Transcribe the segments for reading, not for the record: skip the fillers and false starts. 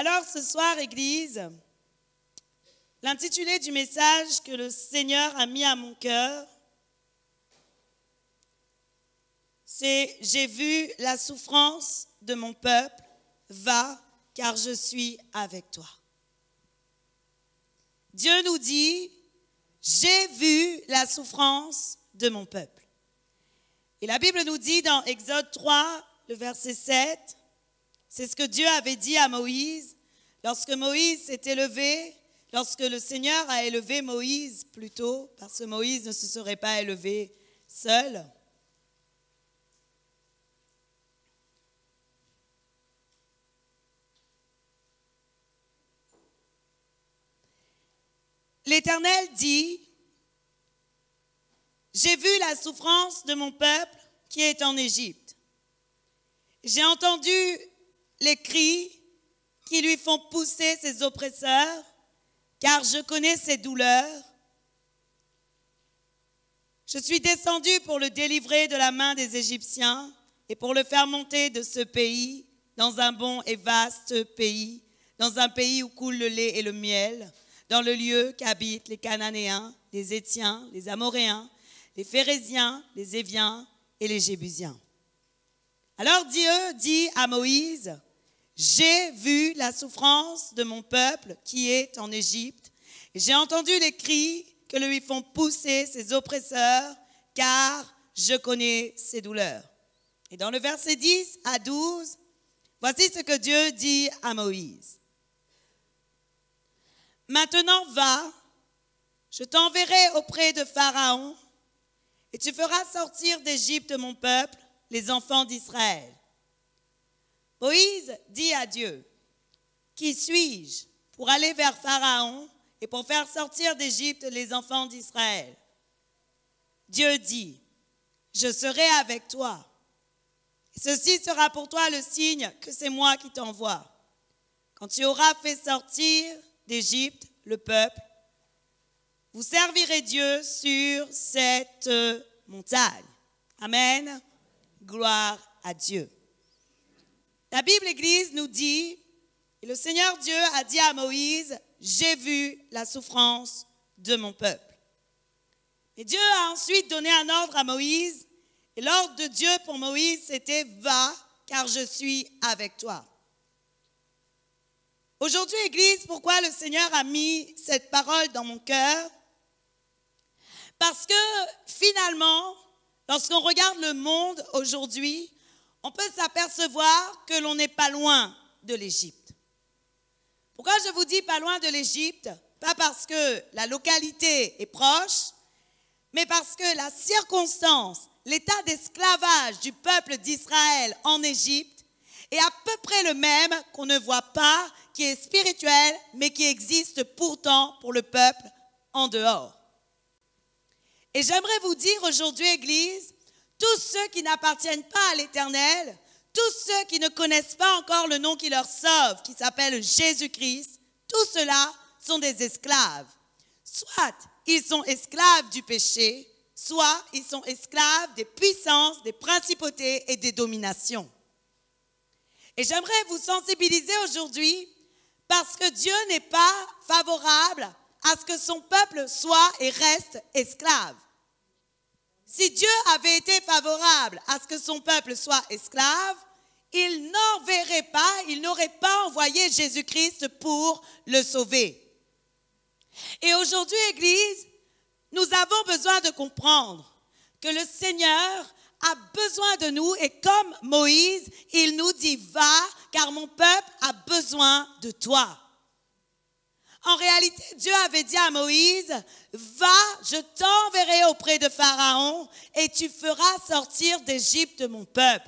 Alors ce soir, Église, l'intitulé du message que le Seigneur a mis à mon cœur, c'est « J'ai vu la souffrance de mon peuple, va, car je suis avec toi ». Dieu nous dit « J'ai vu la souffrance de mon peuple ». Et la Bible nous dit dans Exode 3, le verset 7, c'est ce que Dieu avait dit à Moïse lorsque Moïse s'est élevé, lorsque le Seigneur a élevé Moïse plutôt, parce que Moïse ne se serait pas élevé seul. L'Éternel dit, « J'ai vu la souffrance de mon peuple qui est en Égypte. J'ai entendu les cris qui lui font pousser ses oppresseurs, car je connais ses douleurs. Je suis descendu pour le délivrer de la main des Égyptiens et pour le faire monter de ce pays dans un bon et vaste pays, dans un pays où coule le lait et le miel, dans le lieu qu'habitent les Cananéens, les Hétiens, les Amoréens, les Phéréziens, les Éviens et les Jébusiens. » Alors Dieu dit à Moïse, « J'ai vu la souffrance de mon peuple qui est en Égypte, et j'ai entendu les cris que lui font pousser ses oppresseurs, car je connais ses douleurs. » Et dans le verset 10 à 12, voici ce que Dieu dit à Moïse. « Maintenant va, je t'enverrai auprès de Pharaon, et tu feras sortir d'Égypte mon peuple, les enfants d'Israël. » Moïse dit à Dieu, « Qui suis-je pour aller vers Pharaon et pour faire sortir d'Égypte les enfants d'Israël ?» Dieu dit, « Je serai avec toi. Et ceci sera pour toi le signe que c'est moi qui t'envoie. Quand tu auras fait sortir d'Égypte le peuple, vous servirez Dieu sur cette montagne. » Amen. Gloire à Dieu. La Bible, Église, nous dit, et le Seigneur Dieu a dit à Moïse, « J'ai vu la souffrance de mon peuple. » Et Dieu a ensuite donné un ordre à Moïse, et l'ordre de Dieu pour Moïse, c'était « Va, car je suis avec toi. » Aujourd'hui, Église, pourquoi le Seigneur a mis cette parole dans mon cœur? Parce que finalement, lorsqu'on regarde le monde aujourd'hui, on peut s'apercevoir que l'on n'est pas loin de l'Égypte. Pourquoi je vous dis pas loin de l'Égypte? Pas parce que la localité est proche, mais parce que la circonstance, l'état d'esclavage du peuple d'Israël en Égypte est à peu près le même qu'on ne voit pas, qui est spirituel, mais qui existe pourtant pour le peuple en dehors. Et j'aimerais vous dire aujourd'hui, Église, tous ceux qui n'appartiennent pas à l'Éternel, tous ceux qui ne connaissent pas encore le nom qui leur sauve, qui s'appelle Jésus-Christ, tous ceux-là sont des esclaves. Soit ils sont esclaves du péché, soit ils sont esclaves des puissances, des principautés et des dominations. Et j'aimerais vous sensibiliser aujourd'hui parce que Dieu n'est pas favorable à ce que son peuple soit et reste esclave. Si Dieu avait été favorable à ce que son peuple soit esclave, il n'enverrait pas, il n'aurait pas envoyé Jésus-Christ pour le sauver. Et aujourd'hui, Église, nous avons besoin de comprendre que le Seigneur a besoin de nous et comme Moïse, il nous dit « Va, car mon peuple a besoin de toi ». En réalité, Dieu avait dit à Moïse, « Va, je t'enverrai auprès de Pharaon et tu feras sortir d'Égypte mon peuple. »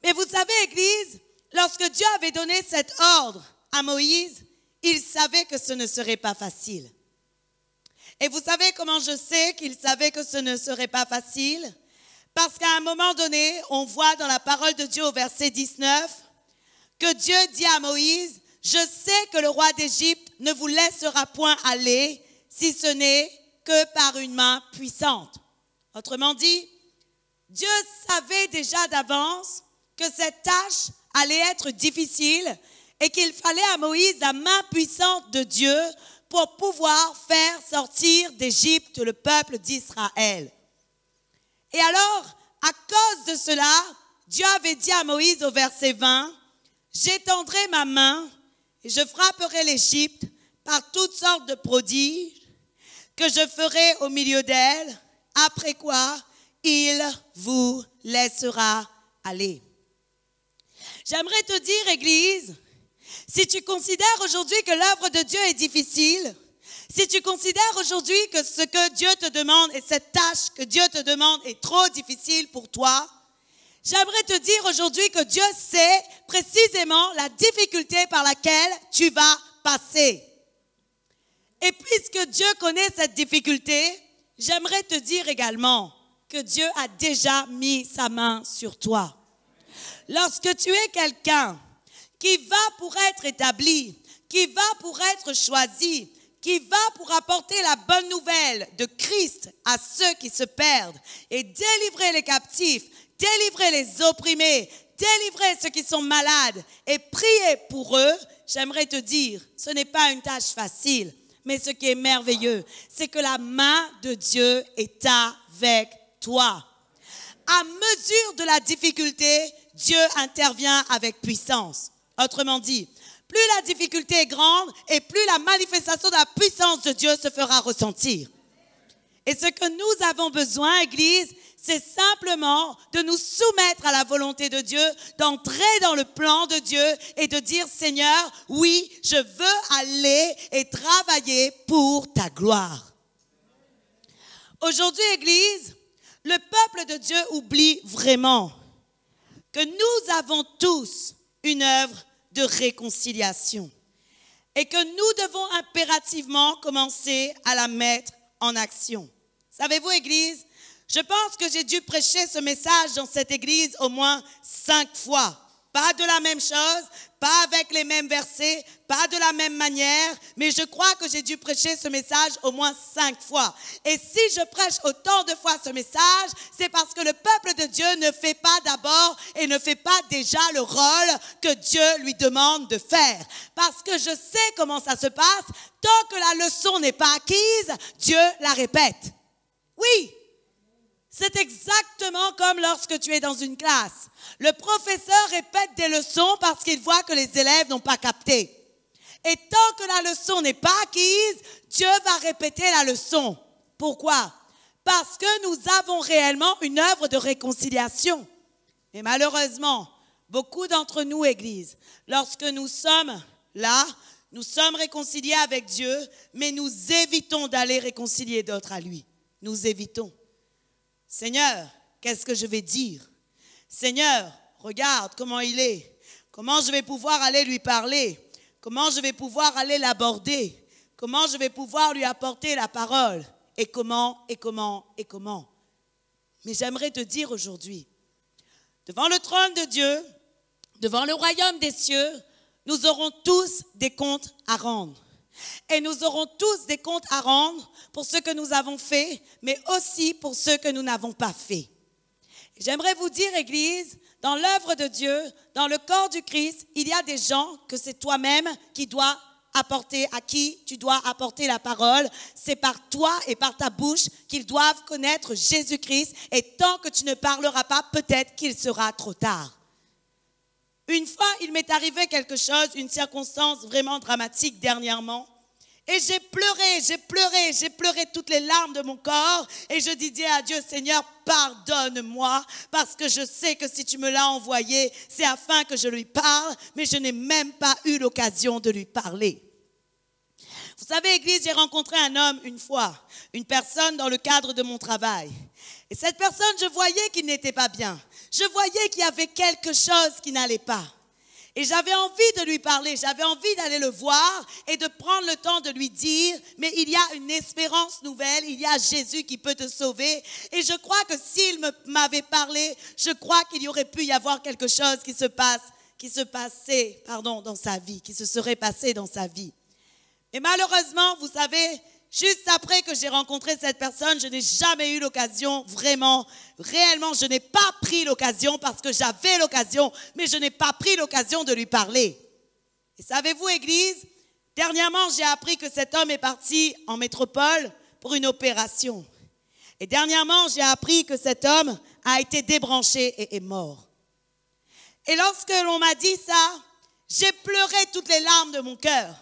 Mais vous savez, Église, lorsque Dieu avait donné cet ordre à Moïse, il savait que ce ne serait pas facile. Et vous savez comment je sais qu'il savait que ce ne serait pas facile? Parce qu'à un moment donné, on voit dans la parole de Dieu au verset 19 que Dieu dit à Moïse, « Je sais que le roi d'Égypte ne vous laissera point aller si ce n'est que par une main puissante. » Autrement dit, Dieu savait déjà d'avance que cette tâche allait être difficile et qu'il fallait à Moïse la main puissante de Dieu pour pouvoir faire sortir d'Égypte le peuple d'Israël. Et alors, à cause de cela, Dieu avait dit à Moïse au verset 20, « J'étendrai ma main et je frapperai l'Égypte par toutes sortes de prodiges que je ferai au milieu d'elle, après quoi il vous laissera aller. » J'aimerais te dire, Église, si tu considères aujourd'hui que l'œuvre de Dieu est difficile, si tu considères aujourd'hui que ce que Dieu te demande et cette tâche que Dieu te demande est trop difficile pour toi, j'aimerais te dire aujourd'hui que Dieu sait précisément la difficulté par laquelle tu vas passer. Et puisque Dieu connaît cette difficulté, j'aimerais te dire également que Dieu a déjà mis sa main sur toi. Lorsque tu es quelqu'un qui va pour être établi, qui va pour être choisi, qui va pour apporter la bonne nouvelle de Christ à ceux qui se perdent et délivrer les captifs, délivrer les opprimés, délivrer ceux qui sont malades et prier pour eux, j'aimerais te dire, ce n'est pas une tâche facile, mais ce qui est merveilleux, c'est que la main de Dieu est avec toi. À mesure de la difficulté, Dieu intervient avec puissance. Autrement dit, plus la difficulté est grande et plus la manifestation de la puissance de Dieu se fera ressentir. Et ce que nous avons besoin, Église, c'est simplement de nous soumettre à la volonté de Dieu, d'entrer dans le plan de Dieu et de dire, Seigneur, oui, je veux aller et travailler pour ta gloire. Aujourd'hui, Église, le peuple de Dieu oublie vraiment que nous avons tous une œuvre de réconciliation et que nous devons impérativement commencer à la mettre en action. Savez-vous, Église, je pense que j'ai dû prêcher ce message dans cette église au moins 5 fois. Pas de la même chose, pas avec les mêmes versets, pas de la même manière, mais je crois que j'ai dû prêcher ce message au moins 5 fois. Et si je prêche autant de fois ce message, c'est parce que le peuple de Dieu ne fait pas d'abord et ne fait pas déjà le rôle que Dieu lui demande de faire. Parce que je sais comment ça se passe, tant que la leçon n'est pas acquise, Dieu la répète. Oui. C'est exactement comme lorsque tu es dans une classe. Le professeur répète des leçons parce qu'il voit que les élèves n'ont pas capté. Et tant que la leçon n'est pas acquise, Dieu va répéter la leçon. Pourquoi? Parce que nous avons réellement une œuvre de réconciliation. Mais malheureusement, beaucoup d'entre nous, Église, lorsque nous sommes là, nous sommes réconciliés avec Dieu, mais nous évitons d'aller réconcilier d'autres à lui. Nous évitons. Seigneur, qu'est-ce que je vais dire? Seigneur, regarde comment il est. Comment je vais pouvoir aller lui parler? Comment je vais pouvoir aller l'aborder? Comment je vais pouvoir lui apporter la parole? Et comment? Mais j'aimerais te dire aujourd'hui, devant le trône de Dieu, devant le royaume des cieux, nous aurons tous des comptes à rendre. Et nous aurons tous des comptes à rendre pour ce que nous avons fait, mais aussi pour ce que nous n'avons pas fait. J'aimerais vous dire, Église, dans l'œuvre de Dieu, dans le corps du Christ, il y a des gens que c'est toi-même qui dois apporter, à qui tu dois apporter la parole. C'est par toi et par ta bouche qu'ils doivent connaître Jésus-Christ. Et tant que tu ne parleras pas, peut-être qu'il sera trop tard. Une fois, il m'est arrivé quelque chose, une circonstance vraiment dramatique dernièrement. Et j'ai pleuré toutes les larmes de mon corps. Et je disais à Dieu, Seigneur, pardonne-moi, parce que je sais que si tu me l'as envoyé, c'est afin que je lui parle, mais je n'ai même pas eu l'occasion de lui parler. Vous savez, Église, j'ai rencontré un homme une fois, une personne dans le cadre de mon travail. Et cette personne, je voyais qu'il n'était pas bien. Je voyais qu'il y avait quelque chose qui n'allait pas. Et j'avais envie de lui parler, j'avais envie d'aller le voir et de prendre le temps de lui dire, mais il y a une espérance nouvelle, il y a Jésus qui peut te sauver. Et je crois que s'il m'avait parlé, je crois qu'il y aurait pu y avoir quelque chose qui se serait passé dans sa vie. Et malheureusement, vous savez, juste après que j'ai rencontré cette personne, je n'ai jamais eu l'occasion, réellement, je n'ai pas pris l'occasion parce que j'avais l'occasion, mais je n'ai pas pris l'occasion de lui parler. Et savez-vous, Église, dernièrement, j'ai appris que cet homme est parti en métropole pour une opération. Et dernièrement, j'ai appris que cet homme a été débranché et est mort. Et lorsque l'on m'a dit ça, j'ai pleuré toutes les larmes de mon cœur.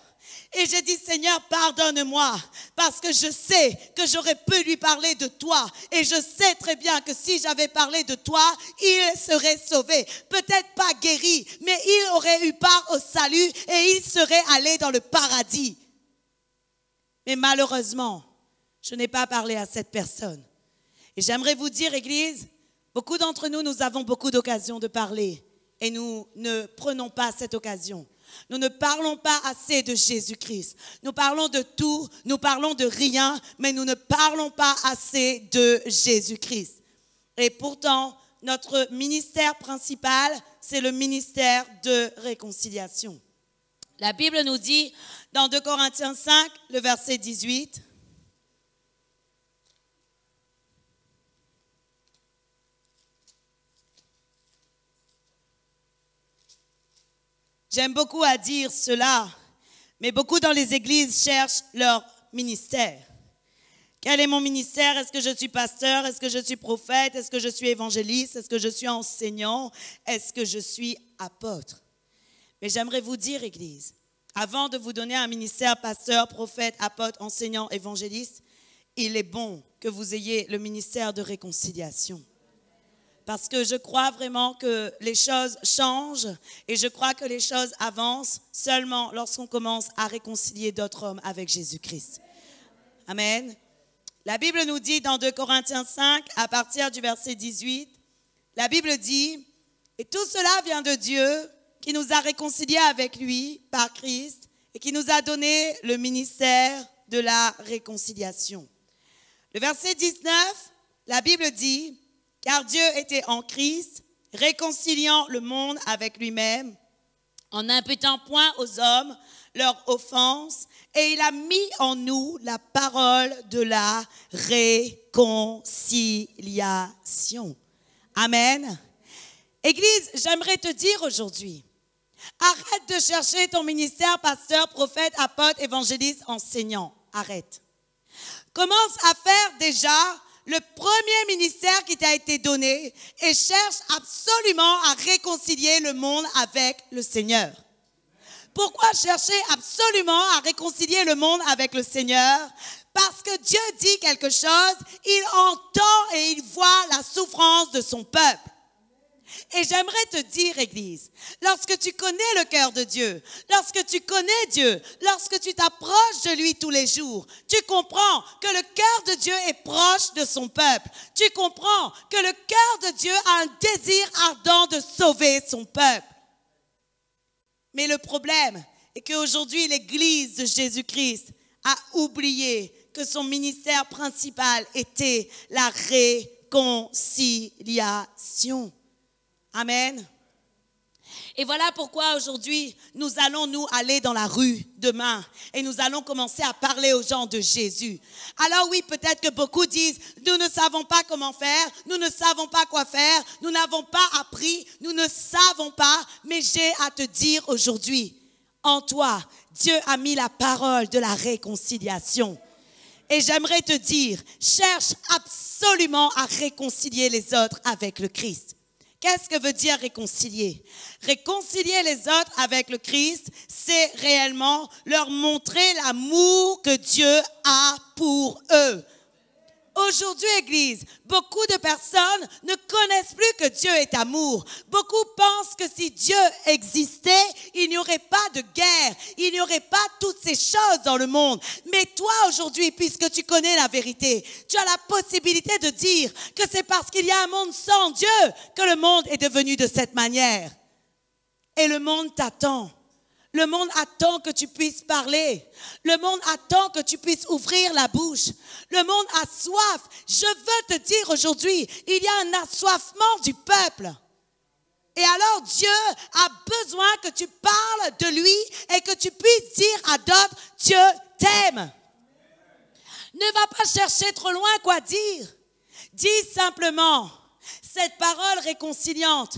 Et j'ai dit, Seigneur, pardonne-moi, parce que je sais que j'aurais pu lui parler de toi. Et je sais très bien que si j'avais parlé de toi, il serait sauvé. Peut-être pas guéri, mais il aurait eu part au salut et il serait allé dans le paradis. Mais malheureusement, je n'ai pas parlé à cette personne. Et j'aimerais vous dire, Église, beaucoup d'entre nous, nous avons beaucoup d'occasions de parler. Et nous ne prenons pas cette occasion. Nous ne parlons pas assez de Jésus-Christ. Nous parlons de tout, nous parlons de rien, mais nous ne parlons pas assez de Jésus-Christ. Et pourtant, notre ministère principal, c'est le ministère de réconciliation. La Bible nous dit, dans 2 Corinthiens 5, le verset 18, j'aime beaucoup à dire cela, mais beaucoup dans les églises cherchent leur ministère. Quel est mon ministère? Est-ce que je suis pasteur? Est-ce que je suis prophète? Est-ce que je suis évangéliste? Est-ce que je suis enseignant? Est-ce que je suis apôtre? Mais j'aimerais vous dire, Église, avant de vous donner un ministère pasteur, prophète, apôtre, enseignant, évangéliste, il est bon que vous ayez le ministère de réconciliation. Parce que je crois vraiment que les choses changent et je crois que les choses avancent seulement lorsqu'on commence à réconcilier d'autres hommes avec Jésus-Christ. Amen. La Bible nous dit dans 2 Corinthiens 5, à partir du verset 18, la Bible dit, « Et tout cela vient de Dieu qui nous a réconciliés avec lui par Christ et qui nous a donné le ministère de la réconciliation. » Le verset 19, la Bible dit, car Dieu était en Christ, réconciliant le monde avec lui-même, en n'imputant point aux hommes leurs offenses, et il a mis en nous la parole de la réconciliation. Amen. Église, j'aimerais te dire aujourd'hui, arrête de chercher ton ministère, pasteur, prophète, apôtre, évangéliste, enseignant. Arrête. Commence à faire déjà le premier ministère qui t'a été donné et cherche absolument à réconcilier le monde avec le Seigneur. Pourquoi chercher absolument à réconcilier le monde avec le Seigneur? Parce que Dieu dit quelque chose, il entend et il voit la souffrance de son peuple. Et j'aimerais te dire, Église, lorsque tu connais le cœur de Dieu, lorsque tu connais Dieu, lorsque tu t'approches de lui tous les jours, tu comprends que le cœur de Dieu est proche de son peuple. Tu comprends que le cœur de Dieu a un désir ardent de sauver son peuple. Mais le problème est qu'aujourd'hui, l'Église de Jésus-Christ a oublié que son ministère principal était la réconciliation. Amen. Et voilà pourquoi aujourd'hui, nous allons nous aller dans la rue demain et nous allons commencer à parler aux gens de Jésus. Alors oui, peut-être que beaucoup disent, nous ne savons pas comment faire, nous ne savons pas quoi faire, nous n'avons pas appris, nous ne savons pas, mais j'ai à te dire aujourd'hui, en toi, Dieu a mis la parole de la réconciliation. Et j'aimerais te dire, cherche absolument à réconcilier les autres avec le Christ. Qu'est-ce que veut dire réconcilier? Réconcilier les autres avec le Christ, c'est réellement leur montrer l'amour que Dieu a pour eux. Aujourd'hui, Église, beaucoup de personnes ne connaissent plus que Dieu est amour. Beaucoup pensent que si Dieu existait, il n'y aurait pas de guerre, il n'y aurait pas toutes ces choses dans le monde. Mais toi, aujourd'hui, puisque tu connais la vérité, tu as la possibilité de dire que c'est parce qu'il y a un monde sans Dieu que le monde est devenu de cette manière. Et le monde t'attend. Le monde attend que tu puisses parler. Le monde attend que tu puisses ouvrir la bouche. Le monde a soif. Je veux te dire aujourd'hui, il y a un assoiffement du peuple. Et alors Dieu a besoin que tu parles de lui et que tu puisses dire à d'autres, Dieu t'aime. Ne va pas chercher trop loin quoi dire. Dis simplement cette parole réconciliante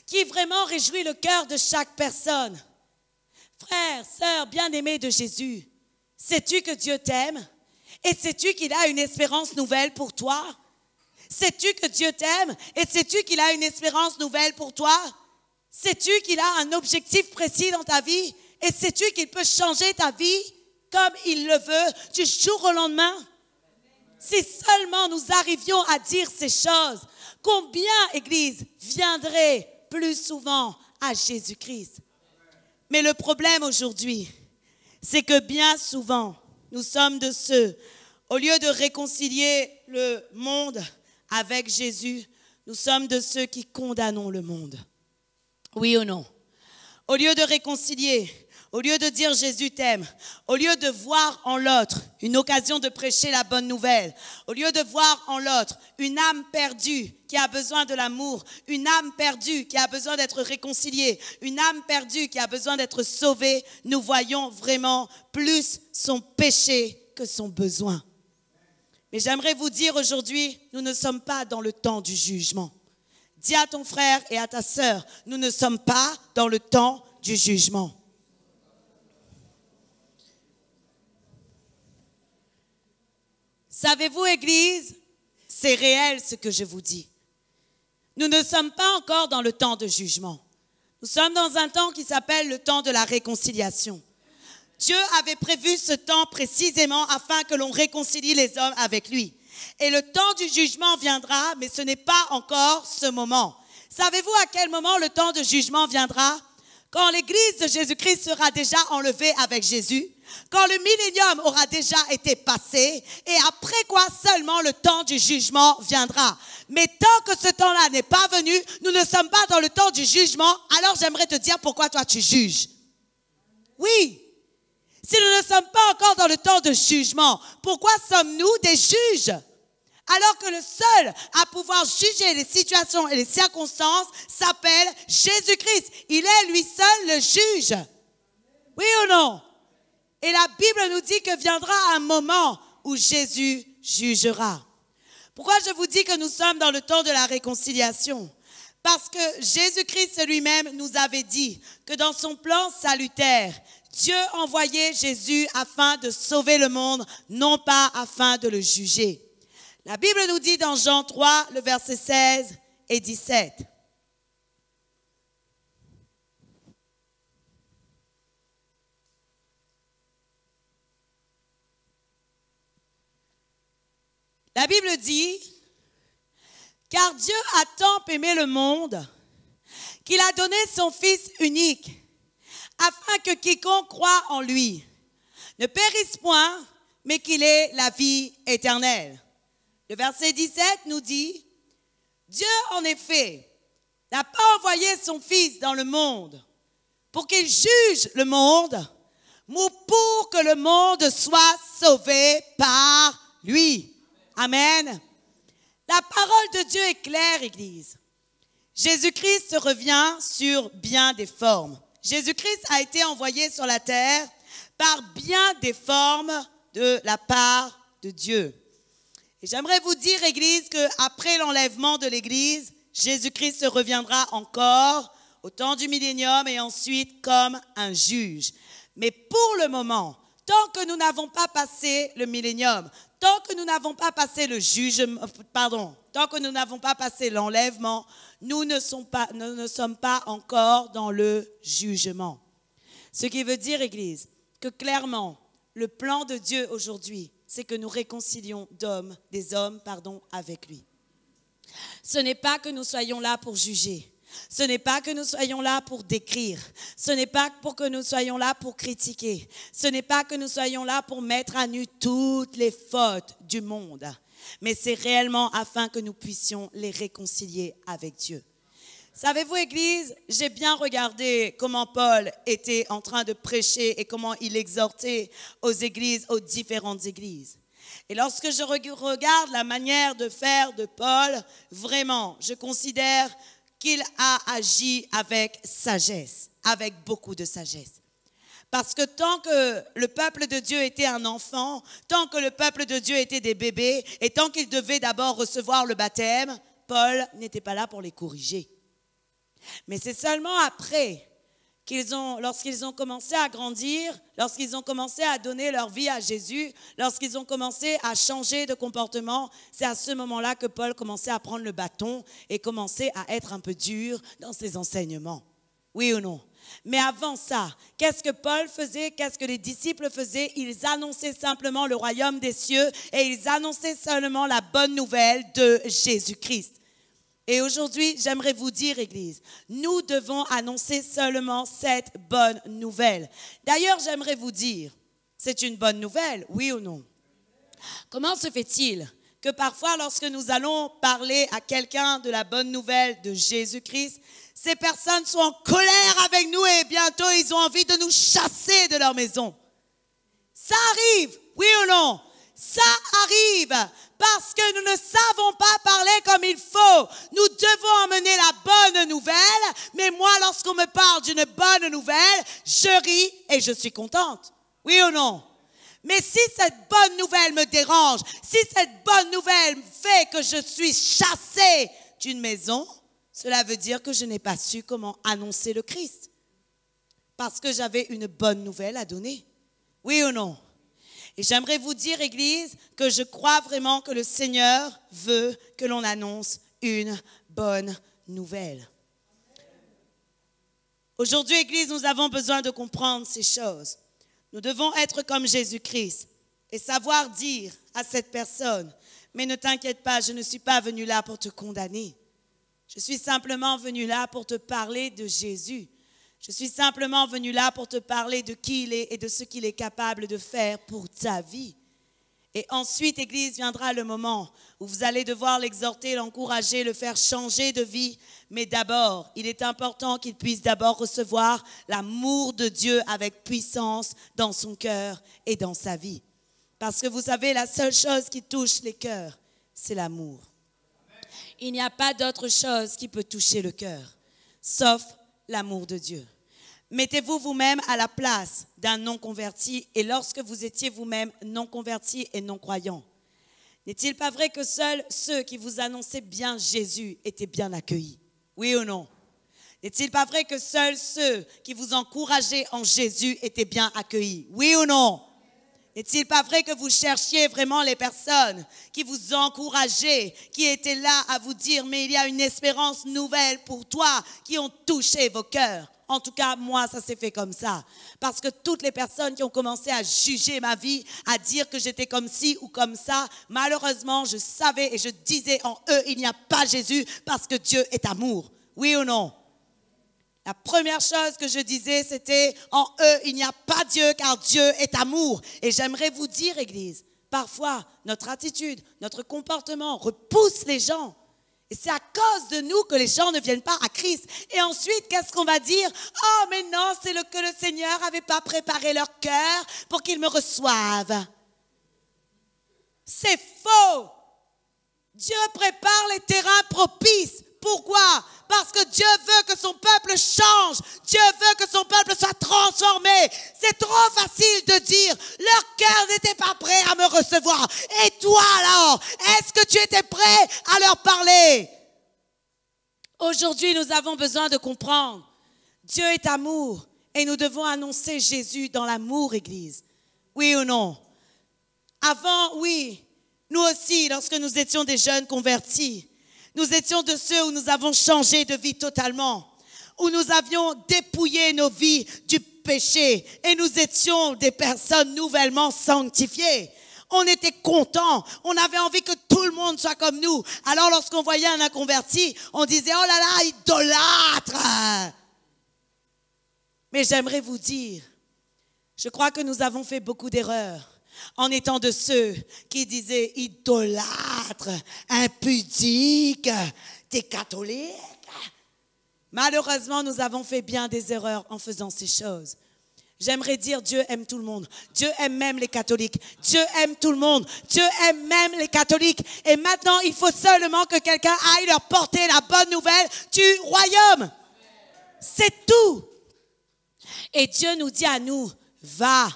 qui vraiment réjouit le cœur de chaque personne. Frère, sœur, bien-aimé de Jésus, sais-tu que Dieu t'aime? Et sais-tu qu'il a une espérance nouvelle pour toi? Sais-tu que Dieu t'aime? Et sais-tu qu'il a une espérance nouvelle pour toi? Sais-tu qu'il a un objectif précis dans ta vie? Et sais-tu qu'il peut changer ta vie comme il le veut du jour au lendemain? Si seulement nous arrivions à dire ces choses, combien, Église, viendrait plus souvent à Jésus-Christ? Mais le problème aujourd'hui, c'est que bien souvent, nous sommes de ceux, au lieu de réconcilier le monde avec Jésus, nous sommes de ceux qui condamnons le monde. Oui ou non? Au lieu de réconcilier, au lieu de dire Jésus t'aime, au lieu de voir en l'autre une occasion de prêcher la bonne nouvelle, au lieu de voir en l'autre une âme perdue qui a besoin de l'amour, une âme perdue qui a besoin d'être réconciliée, une âme perdue qui a besoin d'être sauvée, nous voyons vraiment plus son péché que son besoin. Mais j'aimerais vous dire aujourd'hui, nous ne sommes pas dans le temps du jugement. Dis à ton frère et à ta sœur, nous ne sommes pas dans le temps du jugement. Savez-vous, Église, c'est réel ce que je vous dis. Nous ne sommes pas encore dans le temps de jugement. Nous sommes dans un temps qui s'appelle le temps de la réconciliation. Dieu avait prévu ce temps précisément afin que l'on réconcilie les hommes avec lui. Et le temps du jugement viendra, mais ce n'est pas encore ce moment. Savez-vous à quel moment le temps de jugement viendra? Quand l'Église de Jésus-Christ sera déjà enlevée avec Jésus, quand le millénium aura déjà été passé, et après quoi seulement le temps du jugement viendra. Mais tant que ce temps-là n'est pas venu, nous ne sommes pas dans le temps du jugement, alors j'aimerais te dire pourquoi toi tu juges. Oui, si nous ne sommes pas encore dans le temps de jugement, pourquoi sommes-nous des juges? Alors que le seul à pouvoir juger les situations et les circonstances s'appelle Jésus-Christ. Il est lui seul le juge. Oui ou non? Et la Bible nous dit que viendra un moment où Jésus jugera. Pourquoi je vous dis que nous sommes dans le temps de la réconciliation? Parce que Jésus-Christ lui-même nous avait dit que dans son plan salutaire, Dieu envoyait Jésus afin de sauver le monde, non pas afin de le juger. La Bible nous dit dans Jean 3, le verset 16 et 17. La Bible dit, « Car Dieu a tant aimé le monde qu'il a donné son Fils unique, afin que quiconque croit en lui ne périsse point, mais qu'il ait la vie éternelle. » Le verset 17 nous dit, « Dieu, en effet, n'a pas envoyé son Fils dans le monde pour qu'il juge le monde, mais pour que le monde soit sauvé par lui. » Amen. La parole de Dieu est claire, Église. Jésus-Christ revient sur bien des formes. Jésus-Christ a été envoyé sur la terre par bien des formes de la part de Dieu. Et j'aimerais vous dire, Église, qu'après l'enlèvement de l'Église, Jésus-Christ reviendra encore au temps du millénium et ensuite comme un juge. Mais pour le moment, tant que nous n'avons pas passé le millénium, tant que nous n'avons pas passé tant que nous n'avons pas passé l'enlèvement, nous ne sommes pas encore dans le jugement. Ce qui veut dire, Église, que clairement, le plan de Dieu aujourd'hui, c'est que nous réconcilions des hommes avec lui. Ce n'est pas que nous soyons là pour juger. Ce n'est pas que nous soyons là pour décrire. Ce n'est pas pour que nous soyons là pour critiquer. Ce n'est pas que nous soyons là pour mettre à nu toutes les fautes du monde. Mais c'est réellement afin que nous puissions les réconcilier avec Dieu. Savez-vous, Église, j'ai bien regardé comment Paul était en train de prêcher et comment il exhortait aux églises, aux différentes églises. Et lorsque je regarde la manière de faire de Paul, vraiment, je considère qu'il a agi avec sagesse, avec beaucoup de sagesse. Parce que tant que le peuple de Dieu était un enfant, tant que le peuple de Dieu était des bébés, et tant qu'ils devaient d'abord recevoir le baptême, Paul n'était pas là pour les corriger. Mais c'est seulement après lorsqu'ils ont commencé à grandir, lorsqu'ils ont commencé à donner leur vie à Jésus, lorsqu'ils ont commencé à changer de comportement, c'est à ce moment-là que Paul commençait à prendre le bâton et commençait à être un peu dur dans ses enseignements. Oui ou non? Mais avant ça, qu'est-ce que Paul faisait? Qu'est-ce que les disciples faisaient? Ils annonçaient simplement le royaume des cieux et ils annonçaient seulement la bonne nouvelle de Jésus-Christ. Et aujourd'hui, j'aimerais vous dire, Église, nous devons annoncer seulement cette bonne nouvelle. D'ailleurs, j'aimerais vous dire, c'est une bonne nouvelle, oui ou non? Comment se fait-il que parfois, lorsque nous allons parler à quelqu'un de la bonne nouvelle de Jésus-Christ, ces personnes sont en colère avec nous et bientôt, ils ont envie de nous chasser de leur maison? Ça arrive, oui ou non? Ça arrive parce que nous ne savons pas parler comme il faut. Nous devons emmener la bonne nouvelle, mais moi, lorsqu'on me parle d'une bonne nouvelle, je ris et je suis contente. Oui ou non? Mais si cette bonne nouvelle me dérange, si cette bonne nouvelle fait que je suis chassée d'une maison, cela veut dire que je n'ai pas su comment annoncer le Christ. Parce que j'avais une bonne nouvelle à donner. Oui ou non? Et j'aimerais vous dire, Église, que je crois vraiment que le Seigneur veut que l'on annonce une bonne nouvelle. Aujourd'hui, Église, nous avons besoin de comprendre ces choses. Nous devons être comme Jésus-Christ et savoir dire à cette personne, mais ne t'inquiète pas, je ne suis pas venu là pour te condamner. Je suis simplement venu là pour te parler de Jésus. Je suis simplement venu là pour te parler de qui il est et de ce qu'il est capable de faire pour ta vie. Et ensuite, Église, viendra le moment où vous allez devoir l'exhorter, l'encourager, le faire changer de vie. Mais d'abord, il est important qu'il puisse d'abord recevoir l'amour de Dieu avec puissance dans son cœur et dans sa vie. Parce que vous savez, la seule chose qui touche les cœurs, c'est l'amour. Il n'y a pas d'autre chose qui peut toucher le cœur, sauf l'amour de Dieu. Mettez-vous vous-même à la place d'un non-converti et lorsque vous étiez vous-même non-converti et non-croyant, n'est-il pas vrai que seuls ceux qui vous annonçaient bien Jésus étaient bien accueillis? Oui ou non? N'est-il pas vrai que seuls ceux qui vous encourageaient en Jésus étaient bien accueillis? Oui ou non? N'est-il pas vrai que vous cherchiez vraiment les personnes qui vous encourageaient, qui étaient là à vous dire, mais il y a une espérance nouvelle pour toi, qui ont touché vos cœurs? En tout cas, moi, ça s'est fait comme ça. Parce que toutes les personnes qui ont commencé à juger ma vie, à dire que j'étais comme ci ou comme ça, malheureusement, je savais et je disais en eux, il n'y a pas Jésus parce que Dieu est amour. Oui ou non? La première chose que je disais, c'était en eux, il n'y a pas Dieu car Dieu est amour. Et j'aimerais vous dire, Église, parfois, notre attitude, notre comportement repousse les gens. Et c'est à cause de nous que les gens ne viennent pas à Christ. Et ensuite, qu'est-ce qu'on va dire? Oh, mais non, c'est que le Seigneur n'avait pas préparé leur cœur pour qu'ils me reçoivent. C'est faux. Dieu prépare les terrains propices. Pourquoi? Parce que Dieu veut que son peuple change. Dieu veut que son peuple soit transformé. C'est trop facile de dire, leur cœur n'était pas prêt à me recevoir. Et toi alors, est-ce que tu étais prêt à leur parler? Aujourd'hui, nous avons besoin de comprendre. Dieu est amour et nous devons annoncer Jésus dans l'amour, Église. Oui ou non? Avant, oui, nous aussi, lorsque nous étions des jeunes convertis, nous étions de ceux où nous avons changé de vie totalement, où nous avions dépouillé nos vies du péché et nous étions des personnes nouvellement sanctifiées. On était contents, on avait envie que tout le monde soit comme nous. Alors lorsqu'on voyait un inconverti, on disait « Oh là là, idolâtre !» Mais j'aimerais vous dire, je crois que nous avons fait beaucoup d'erreurs en étant de ceux qui disaient idolâtre, impudique, t'es catholique. Malheureusement, nous avons fait bien des erreurs en faisant ces choses. J'aimerais dire Dieu aime tout le monde. Dieu aime même les catholiques. Dieu aime tout le monde. Dieu aime même les catholiques. Et maintenant, il faut seulement que quelqu'un aille leur porter la bonne nouvelle du royaume. C'est tout. Et Dieu nous dit à nous, va.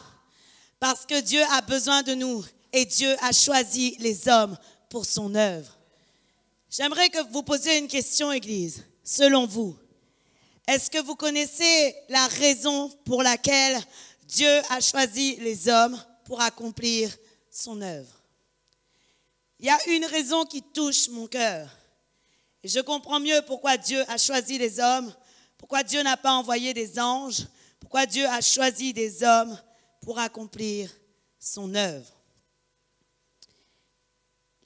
Parce que Dieu a besoin de nous et Dieu a choisi les hommes pour son œuvre. J'aimerais que vous posiez une question, Église. Selon vous, Est-ce que vous connaissez la raison pour laquelle Dieu a choisi les hommes pour accomplir son œuvre? Il y a une raison qui touche mon cœur. Et je comprends mieux pourquoi Dieu a choisi les hommes, pourquoi Dieu n'a pas envoyé des anges, pourquoi Dieu a choisi des hommes pour accomplir son œuvre.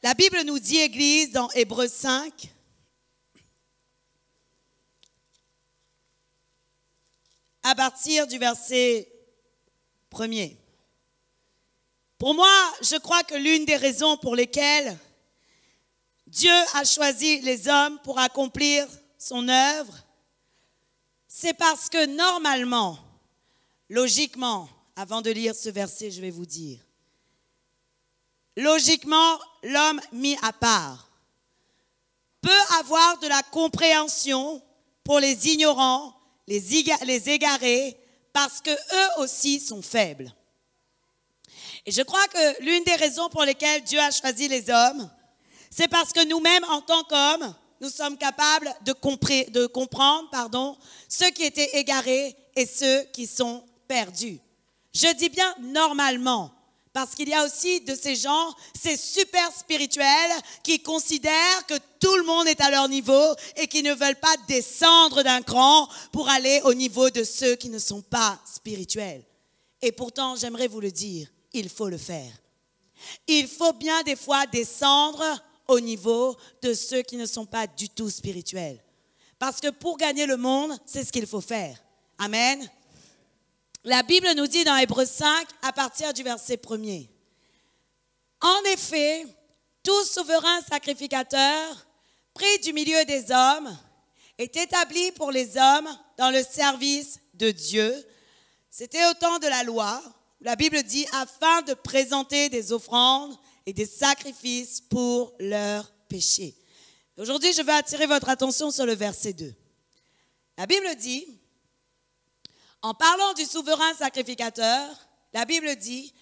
La Bible nous dit, Église, dans Hébreux 5, à partir du verset 1er. Pour moi, je crois que l'une des raisons pour lesquelles Dieu a choisi les hommes pour accomplir son œuvre, c'est parce que normalement, logiquement, avant de lire ce verset, je vais vous dire, logiquement, l'homme mis à part peut avoir de la compréhension pour les ignorants, les égarés, parce qu'eux aussi sont faibles. Et je crois que l'une des raisons pour lesquelles Dieu a choisi les hommes, c'est parce que nous-mêmes, en tant qu'hommes, nous sommes capables de comprendre ceux qui étaient égarés et ceux qui sont perdus. Je dis bien normalement, parce qu'il y a aussi de ces gens, ces super spirituels qui considèrent que tout le monde est à leur niveau et qui ne veulent pas descendre d'un cran pour aller au niveau de ceux qui ne sont pas spirituels. Et pourtant, j'aimerais vous le dire, il faut le faire. Il faut bien des fois descendre au niveau de ceux qui ne sont pas du tout spirituels. Parce que pour gagner le monde, c'est ce qu'il faut faire. Amen. La Bible nous dit dans Hébreux 5, à partir du verset 1er, « En effet, tout souverain sacrificateur, pris du milieu des hommes, est établi pour les hommes dans le service de Dieu. » C'était au temps de la loi. La Bible dit, afin de présenter des offrandes et des sacrifices pour leurs péchés. Aujourd'hui, je vais attirer votre attention sur le verset 2. La Bible dit, en parlant du souverain sacrificateur, la Bible dit,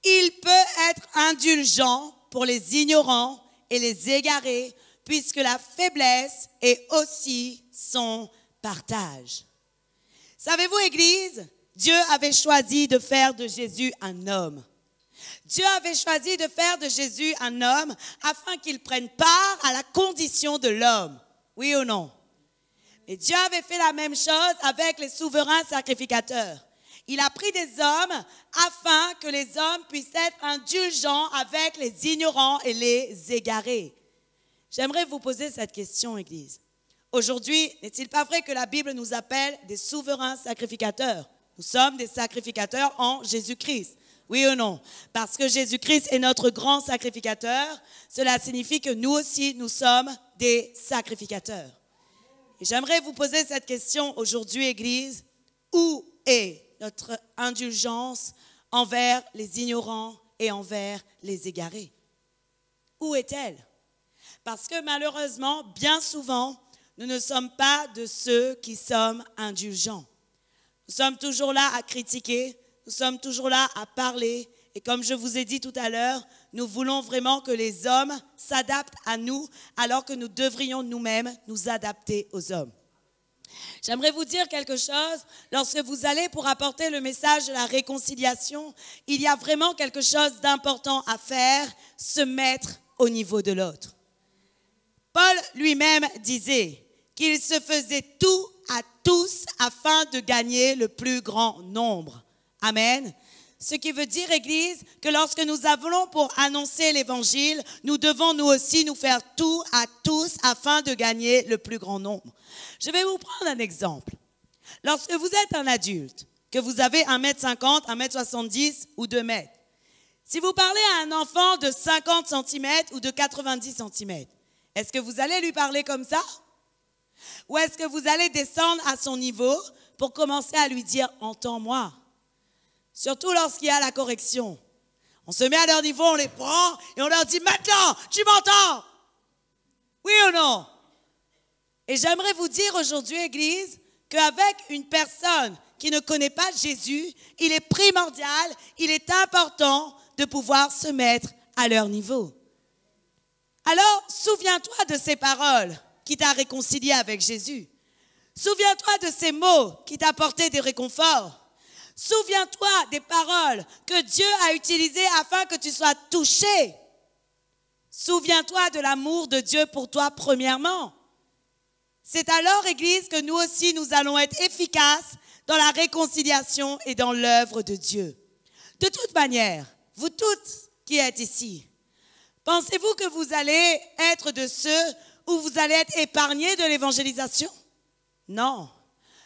il peut être indulgent pour les ignorants et les égarés, puisque la faiblesse est aussi son partage. Savez-vous, Église, Dieu avait choisi de faire de Jésus un homme. Dieu avait choisi de faire de Jésus un homme afin qu'il prenne part à la condition de l'homme. Oui ou non? Et Dieu avait fait la même chose avec les souverains sacrificateurs. Il a pris des hommes afin que les hommes puissent être indulgents avec les ignorants et les égarés. J'aimerais vous poser cette question, Église. Aujourd'hui, n'est-il pas vrai que la Bible nous appelle des souverains sacrificateurs? Nous sommes des sacrificateurs en Jésus-Christ. Oui ou non? Parce que Jésus-Christ est notre grand sacrificateur, cela signifie que nous aussi, nous sommes des sacrificateurs. Et j'aimerais vous poser cette question aujourd'hui, Église. Où est notre indulgence envers les ignorants et envers les égarés? Où est-elle? Parce que malheureusement, bien souvent, nous ne sommes pas de ceux qui sommes indulgents. Nous sommes toujours là à critiquer, nous sommes toujours là à parler. Et comme je vous ai dit tout à l'heure, nous voulons vraiment que les hommes s'adaptent à nous, alors que nous devrions nous-mêmes nous adapter aux hommes. J'aimerais vous dire quelque chose. Lorsque vous allez pour apporter le message de la réconciliation, il y a vraiment quelque chose d'important à faire, se mettre au niveau de l'autre. Paul lui-même disait qu'il se faisait tout à tous afin de gagner le plus grand nombre. Amen. Ce qui veut dire, Église, que lorsque nous allons pour annoncer l'Évangile, nous devons nous aussi nous faire tout à tous afin de gagner le plus grand nombre. Je vais vous prendre un exemple. Lorsque vous êtes un adulte, que vous avez 1m50, 1m70 ou 2 mètres, si vous parlez à un enfant de 50 cm ou de 90 cm, est-ce que vous allez lui parler comme ça? Ou est-ce que vous allez descendre à son niveau pour commencer à lui dire « Entends-moi ». Surtout lorsqu'il y a la correction. On se met à leur niveau, on les prend et on leur dit « Maintenant, tu m'entends ?» Oui ou non? Et j'aimerais vous dire aujourd'hui, Église, qu'avec une personne qui ne connaît pas Jésus, il est primordial, il est important de pouvoir se mettre à leur niveau. Alors, souviens-toi de ces paroles qui t'a réconcilié avec Jésus. Souviens-toi de ces mots qui t'apportaient des réconforts. Souviens-toi des paroles que Dieu a utilisées afin que tu sois touché. Souviens-toi de l'amour de Dieu pour toi premièrement. C'est alors, Église, que nous aussi, nous allons être efficaces dans la réconciliation et dans l'œuvre de Dieu. De toute manière, vous toutes qui êtes ici, pensez-vous que vous allez être de ceux où vous allez être épargnés de l'évangélisation? Non.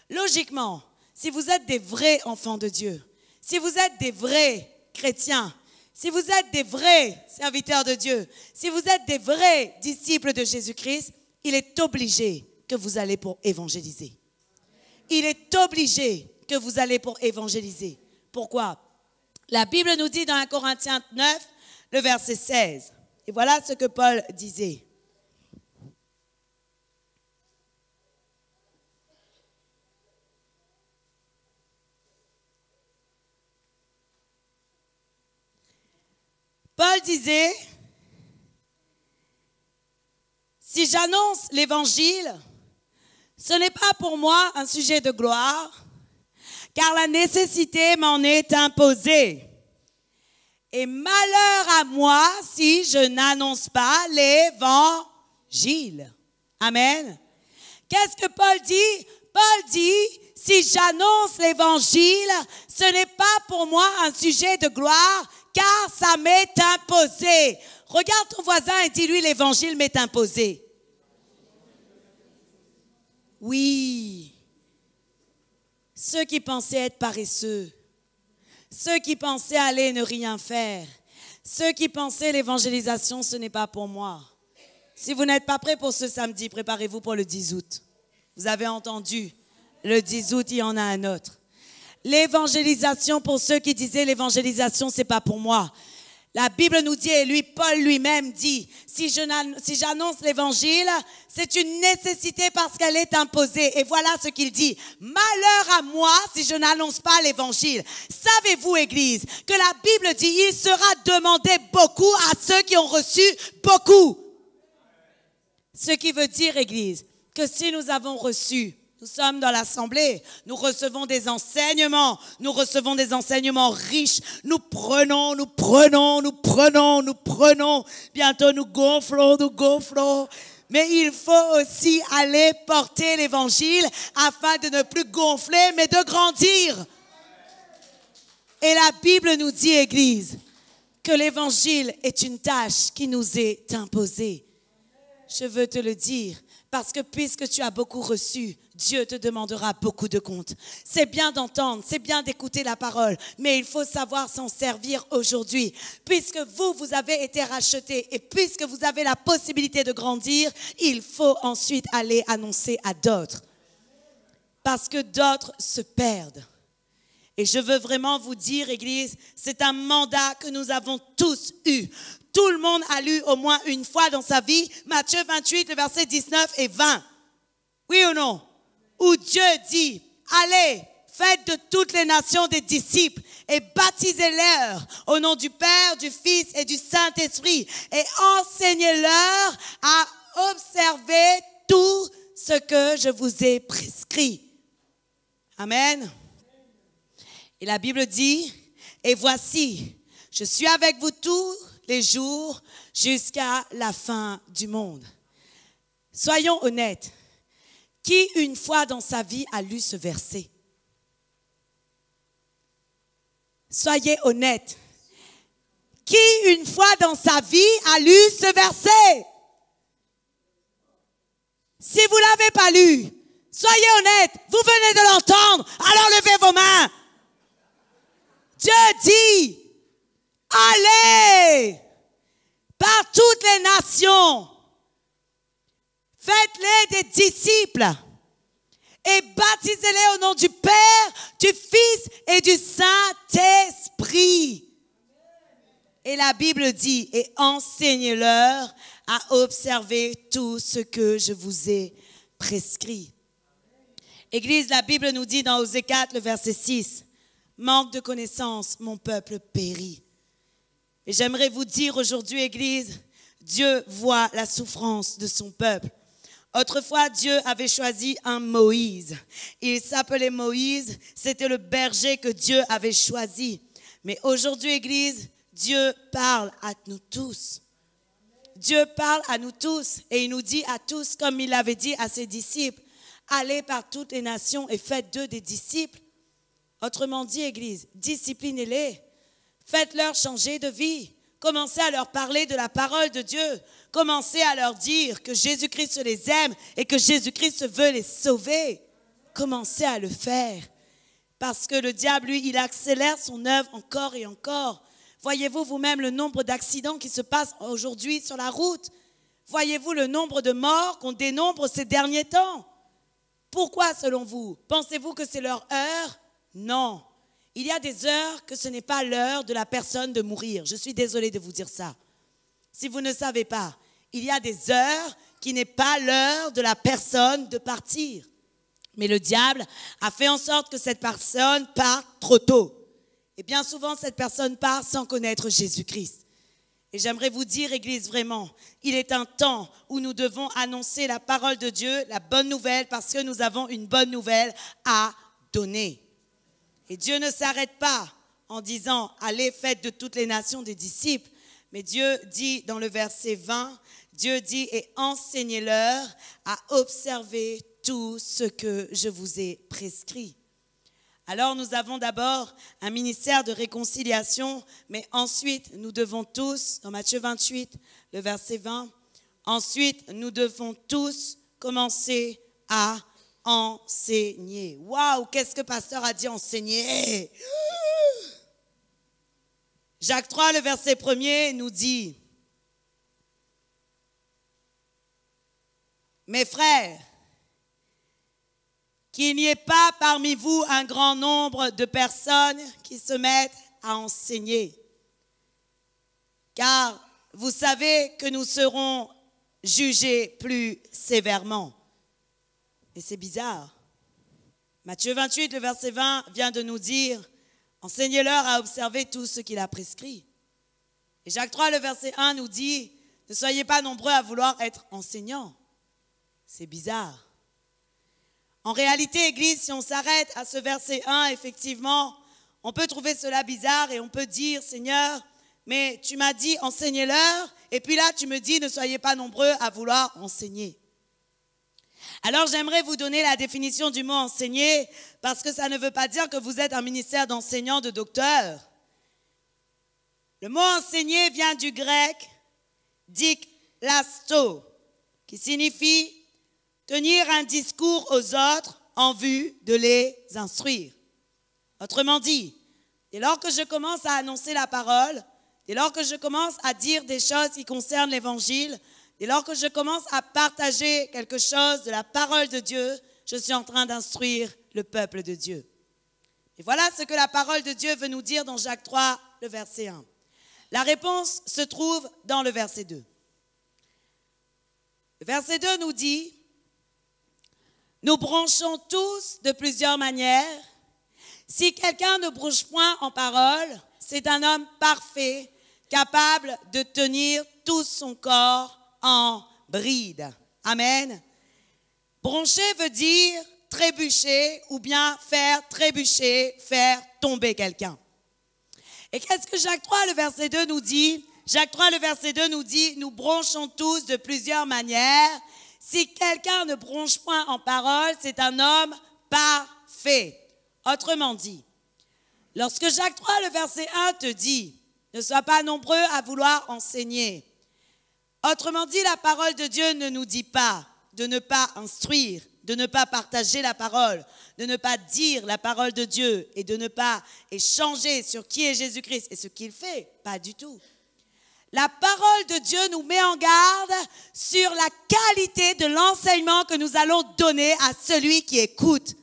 Logiquement, si vous êtes des vrais enfants de Dieu, si vous êtes des vrais chrétiens, si vous êtes des vrais serviteurs de Dieu, si vous êtes des vrais disciples de Jésus-Christ, il est obligé que vous allez pour évangéliser. Il est obligé que vous allez pour évangéliser. Pourquoi? La Bible nous dit dans 1 Corinthiens 9, le verset 16. Et voilà ce que Paul disait. Paul disait, si j'annonce l'évangile, ce n'est pas pour moi un sujet de gloire, car la nécessité m'en est imposée. Et malheur à moi si je n'annonce pas l'évangile. Amen. Qu'est-ce que Paul dit? Paul dit, si j'annonce l'évangile, ce n'est pas pour moi un sujet de gloire, car ça m'est imposé. Regarde ton voisin et dis-lui, l'évangile m'est imposé. Oui. Ceux qui pensaient être paresseux, ceux qui pensaient aller ne rien faire, ceux qui pensaient l'évangélisation, ce n'est pas pour moi. Si vous n'êtes pas prêts pour ce samedi, préparez-vous pour le 10 août. Vous avez entendu, le 10 août, il y en a un autre. L'évangélisation, pour ceux qui disaient l'évangélisation, c'est pas pour moi. La Bible nous dit, et lui, Paul lui-même dit, si j'annonce l'évangile, c'est une nécessité parce qu'elle est imposée. Et voilà ce qu'il dit. Malheur à moi si je n'annonce pas l'évangile. Savez-vous, Église, que la Bible dit, il sera demandé beaucoup à ceux qui ont reçu beaucoup. Ce qui veut dire, Église, que si nous avons reçu, nous sommes dans l'assemblée, nous recevons des enseignements riches, nous prenons, bientôt nous gonflons. Mais il faut aussi aller porter l'évangile afin de ne plus gonfler, mais de grandir. Et la Bible nous dit, Église, que l'évangile est une tâche qui nous est imposée. Je veux te le dire, parce que puisque tu as beaucoup reçu, Dieu te demandera beaucoup de comptes. C'est bien d'entendre, c'est bien d'écouter la parole, mais il faut savoir s'en servir aujourd'hui. Puisque vous avez été rachetés et puisque vous avez la possibilité de grandir, il faut ensuite aller annoncer à d'autres. Parce que d'autres se perdent. Et je veux vraiment vous dire, Église, c'est un mandat que nous avons tous eu. Tout le monde a lu au moins une fois dans sa vie Matthieu 28, le verset 19 et 20. Oui ou non? Où Dieu dit, allez, faites de toutes les nations des disciples et baptisez-les au nom du Père, du Fils et du Saint-Esprit et enseignez-leur à observer tout ce que je vous ai prescrit. Amen. Et la Bible dit, et voici, je suis avec vous tous les jours jusqu'à la fin du monde. Soyons honnêtes. Qui, une fois dans sa vie, a lu ce verset? Soyez honnêtes. Qui, une fois dans sa vie, a lu ce verset? Si vous ne l'avez pas lu, soyez honnêtes. Vous venez de l'entendre, alors levez vos mains. Dieu dit, allez par toutes les nations. Faites-les des disciples et baptisez-les au nom du Père, du Fils et du Saint-Esprit. Et la Bible dit, et enseignez-leur à observer tout ce que je vous ai prescrit. Église, la Bible nous dit dans Osée 4, le verset 6, manque de connaissance, mon peuple périt. Et j'aimerais vous dire aujourd'hui, Église, Dieu voit la souffrance de son peuple. Autrefois, Dieu avait choisi un Moïse. Il s'appelait Moïse, c'était le berger que Dieu avait choisi. Mais aujourd'hui, Église, Dieu parle à nous tous. Dieu parle à nous tous et il nous dit à tous, comme il l'avait dit à ses disciples, allez par toutes les nations et faites d'eux des disciples. Autrement dit, Église, disciplinez-les, faites-leur changer de vie. Commencez à leur parler de la parole de Dieu. Commencez à leur dire que Jésus-Christ les aime et que Jésus-Christ veut les sauver. Commencez à le faire. Parce que le diable, lui, il accélère son œuvre encore et encore. Voyez-vous vous-même le nombre d'accidents qui se passent aujourd'hui sur la route? Voyez-vous le nombre de morts qu'on dénombre ces derniers temps? Pourquoi, selon vous? Pensez-vous que c'est leur heure? Non. Il y a des heures que ce n'est pas l'heure de la personne de mourir. Je suis désolée de vous dire ça. Si vous ne savez pas, il y a des heures qui n'est pas l'heure de la personne de partir. Mais le diable a fait en sorte que cette personne parte trop tôt. Et bien souvent, cette personne part sans connaître Jésus-Christ. Et j'aimerais vous dire, Église, vraiment, il est un temps où nous devons annoncer la parole de Dieu, la bonne nouvelle, parce que nous avons une bonne nouvelle à donner. Et Dieu ne s'arrête pas en disant, allez, faites de toutes les nations des disciples. Mais Dieu dit dans le verset 20, Dieu dit, et enseignez-leur à observer tout ce que je vous ai prescrit. Alors nous avons d'abord un ministère de réconciliation, mais ensuite nous devons tous, dans Matthieu 28, le verset 20, ensuite nous devons tous commencer à enseigner. Waouh, qu'est-ce que pasteur a dit enseigner? Jacques 3, le verset 1er nous dit, mes frères, qu'il n'y ait pas parmi vous un grand nombre de personnes qui se mettent à enseigner. Car vous savez que nous serons jugés plus sévèrement. Et c'est bizarre. Matthieu 28, le verset 20 vient de nous dire, enseignez-leur à observer tout ce qu'il a prescrit. Et Jacques 3, le verset 1 nous dit, ne soyez pas nombreux à vouloir être enseignants. C'est bizarre. En réalité, Église, si on s'arrête à ce verset 1, effectivement, on peut trouver cela bizarre et on peut dire, Seigneur, mais tu m'as dit enseignez-leur, et puis là tu me dis ne soyez pas nombreux à vouloir enseigner. Alors j'aimerais vous donner la définition du mot enseigner, parce que ça ne veut pas dire que vous êtes un ministère d'enseignants, de docteurs. Le mot enseigner vient du grec diklasto, qui signifie tenir un discours aux autres en vue de les instruire. Autrement dit, dès lors que je commence à annoncer la parole, dès lors que je commence à dire des choses qui concernent l'Évangile, dès lors que je commence à partager quelque chose de la parole de Dieu, je suis en train d'instruire le peuple de Dieu. Et voilà ce que la parole de Dieu veut nous dire dans Jacques 3, le verset 1. La réponse se trouve dans le verset 2. Le verset 2 nous dit, nous bronchons tous de plusieurs manières. Si quelqu'un ne bronche point en parole, c'est un homme parfait, capable de tenir tout son corps en bride. Amen. Broncher veut dire trébucher ou bien faire trébucher, faire tomber quelqu'un. Et qu'est-ce que Jacques 3, le verset 2 nous dit? Jacques 3, le verset 2 nous dit, nous bronchons tous de plusieurs manières. Si quelqu'un ne bronche point en parole, c'est un homme parfait. Autrement dit, lorsque Jacques 3, le verset 1 te dit, ne sois pas nombreux à vouloir enseigner. Autrement dit, la parole de Dieu ne nous dit pas de ne pas instruire, de ne pas partager la parole, de ne pas dire la parole de Dieu et de ne pas échanger sur qui est Jésus-Christ et ce qu'il fait. Pas du tout. La parole de Dieu nous met en garde sur la qualité de l'enseignement que nous allons donner à celui qui écoute.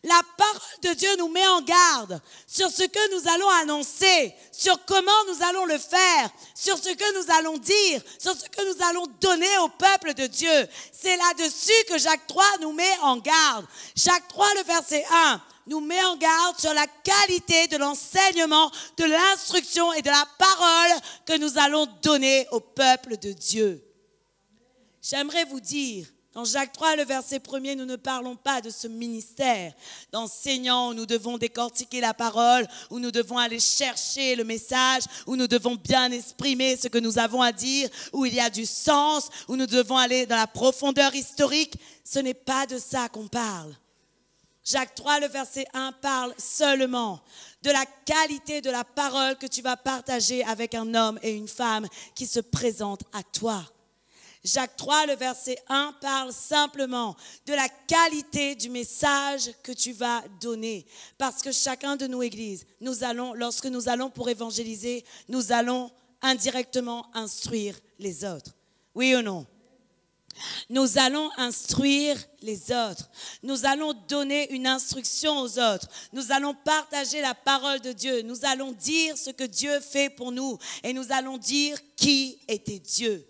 La parole de Dieu nous met en garde sur ce que nous allons annoncer, sur comment nous allons le faire, sur ce que nous allons dire, sur ce que nous allons donner au peuple de Dieu. C'est là-dessus que Jacques 3 nous met en garde. Jacques 3, le verset 1, nous met en garde sur la qualité de l'enseignement, de l'instruction et de la parole que nous allons donner au peuple de Dieu. J'aimerais vous dire Dans Jacques 3, le verset 1er, nous ne parlons pas de ce ministère d'enseignants où nous devons décortiquer la parole, où nous devons aller chercher le message, où nous devons bien exprimer ce que nous avons à dire, où il y a du sens, où nous devons aller dans la profondeur historique. Ce n'est pas de ça qu'on parle. Jacques 3, le verset 1 parle seulement de la qualité de la parole que tu vas partager avec un homme et une femme qui se présentent à toi. Jacques 3, le verset 1 parle simplement de la qualité du message que tu vas donner. Parce que chacun de nous, Église, lorsque nous allons pour évangéliser, nous allons indirectement instruire les autres. Oui ou non? Nous allons instruire les autres. Nous allons donner une instruction aux autres. Nous allons partager la parole de Dieu. Nous allons dire ce que Dieu fait pour nous. Et nous allons dire qui était Dieu.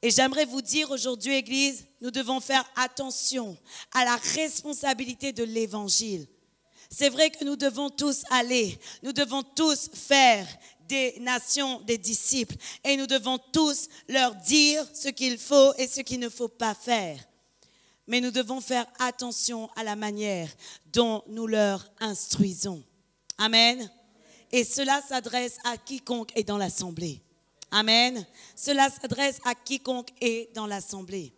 Et j'aimerais vous dire aujourd'hui, Église, nous devons faire attention à la responsabilité de l'Évangile. C'est vrai que nous devons tous aller, nous devons tous faire des nations, des disciples, et nous devons tous leur dire ce qu'il faut et ce qu'il ne faut pas faire. Mais nous devons faire attention à la manière dont nous leur instruisons. Amen. Et cela s'adresse à quiconque est dans l'assemblée. Amen. Cela s'adresse à quiconque est dans l'assemblée.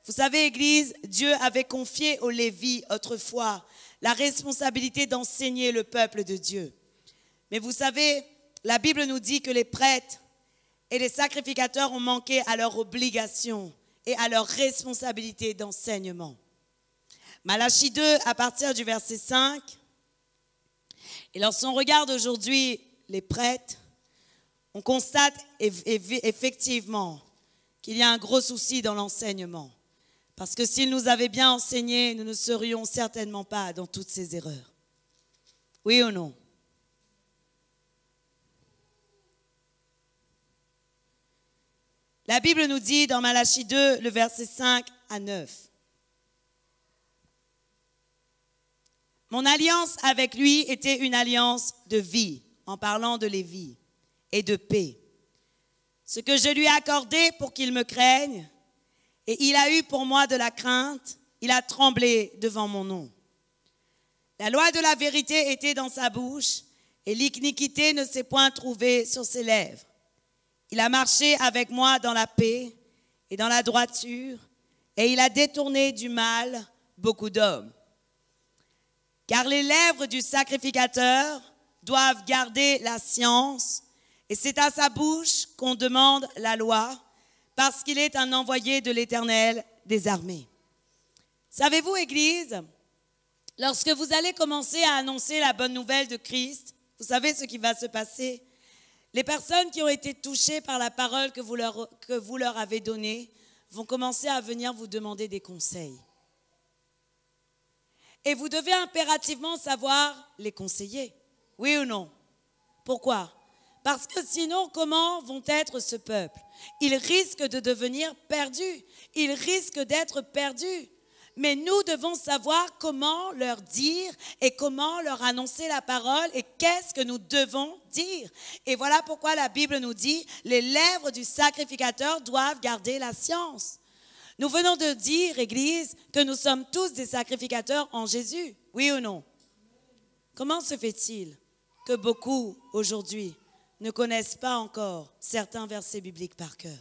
Vous savez, Église, Dieu avait confié aux Lévites autrefois la responsabilité d'enseigner le peuple de Dieu. Mais vous savez, la Bible nous dit que les prêtres et les sacrificateurs ont manqué à leur obligation et à leur responsabilité d'enseignement. Malachie 2, à partir du verset 5. Et lorsqu'on regarde aujourd'hui les prêtres, on constate effectivement qu'il y a un gros souci dans l'enseignement. Parce que s'ils nous avaient bien enseigné, nous ne serions certainement pas dans toutes ces erreurs. Oui ou non? La Bible nous dit dans Malachie 2, le verset 5 à 9. Mon alliance avec lui était une alliance de vie, en parlant de Lévi, et de paix. Ce que je lui ai accordé pour qu'il me craigne, et il a eu pour moi de la crainte, il a tremblé devant mon nom. La loi de la vérité était dans sa bouche, et l'iniquité ne s'est point trouvée sur ses lèvres. Il a marché avec moi dans la paix et dans la droiture, et il a détourné du mal beaucoup d'hommes. Car les lèvres du sacrificateur doivent garder la science, et c'est à sa bouche qu'on demande la loi, parce qu'il est un envoyé de l'Éternel des armées. Savez-vous, Église, lorsque vous allez commencer à annoncer la bonne nouvelle de Christ, vous savez ce qui va se passer? Les personnes qui ont été touchées par la parole que vous leur avez donnée vont commencer à venir vous demander des conseils. Et vous devez impérativement savoir les conseiller. Oui ou non? Pourquoi? Parce que sinon, comment vont être ce peuple? Ils risquent de devenir perdus. Ils risquent d'être perdus. Mais nous devons savoir comment leur dire et comment leur annoncer la parole et qu'est-ce que nous devons dire. Et voilà pourquoi la Bible nous dit, les lèvres du sacrificateur doivent garder la science. Nous venons de dire, Église, que nous sommes tous des sacrificateurs en Jésus. Oui ou non? Comment se fait-il que beaucoup aujourd'hui ne connaissent pas encore certains versets bibliques par cœur?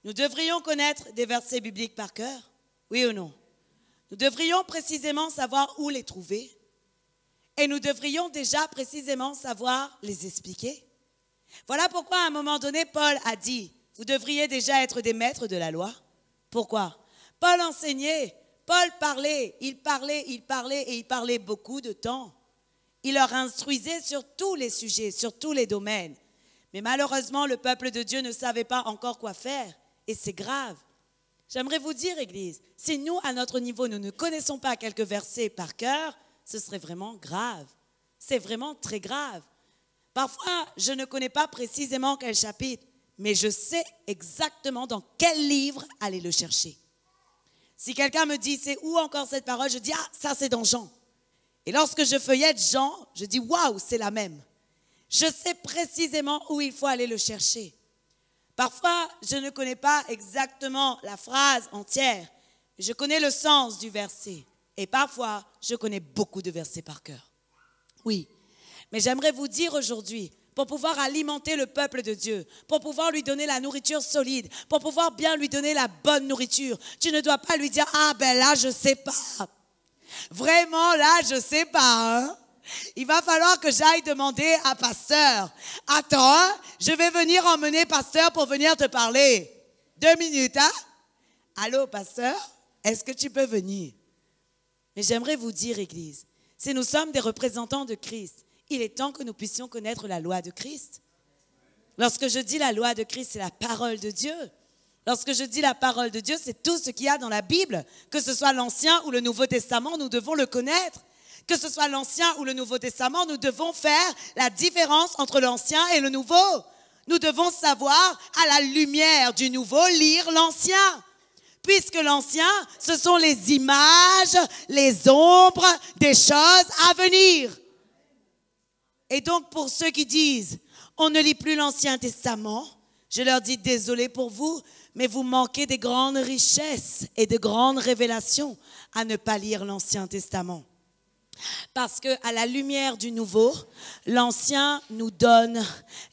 Nous devrions connaître des versets bibliques par cœur, oui ou non? Nous devrions précisément savoir où les trouver et nous devrions déjà précisément savoir les expliquer. Voilà pourquoi à un moment donné, Paul a dit, vous devriez déjà être des maîtres de la loi. Pourquoi? Paul enseignait, Paul parlait et il parlait beaucoup de temps. Il leur instruisait sur tous les sujets, sur tous les domaines. Mais malheureusement, le peuple de Dieu ne savait pas encore quoi faire. Et c'est grave. J'aimerais vous dire, Église, si nous, à notre niveau, nous ne connaissons pas quelques versets par cœur, ce serait vraiment grave. C'est vraiment très grave. Parfois, je ne connais pas précisément quel chapitre, mais je sais exactement dans quel livre aller le chercher. Si quelqu'un me dit, c'est où encore cette parole? Je dis, ah, ça c'est dans Jean. Et lorsque je feuillette Jean, je dis, waouh, c'est la même. Je sais précisément où il faut aller le chercher. Parfois, je ne connais pas exactement la phrase entière. Je connais le sens du verset. Et parfois, je connais beaucoup de versets par cœur. Oui, mais j'aimerais vous dire aujourd'hui, pour pouvoir alimenter le peuple de Dieu, pour pouvoir lui donner la nourriture solide, pour pouvoir bien lui donner la bonne nourriture, tu ne dois pas lui dire « Ah ben là, je ne sais pas. Vraiment, là, je ne sais pas. Hein? Il va falloir que j'aille demander à pasteur. Attends, hein, je vais venir emmener pasteur pour venir te parler. 2 minutes, hein? Allô, pasteur, est-ce que tu peux venir? Mais j'aimerais vous dire, Église, si nous sommes des représentants de Christ, il est temps que nous puissions connaître la loi de Christ. Lorsque je dis la loi de Christ, c'est la parole de Dieu. Lorsque je dis la parole de Dieu, c'est tout ce qu'il y a dans la Bible. Que ce soit l'Ancien ou le Nouveau Testament, nous devons le connaître. Que ce soit l'Ancien ou le Nouveau Testament, nous devons faire la différence entre l'Ancien et le Nouveau. Nous devons savoir, à la lumière du Nouveau, lire l'Ancien. Puisque l'Ancien, ce sont les images, les ombres des choses à venir. Et donc, pour ceux qui disent, on ne lit plus l'Ancien Testament, je leur dis, désolé pour vous, mais vous manquez des grandes richesses et de grandes révélations à ne pas lire l'Ancien Testament. Parce qu'à la lumière du Nouveau, l'Ancien nous donne,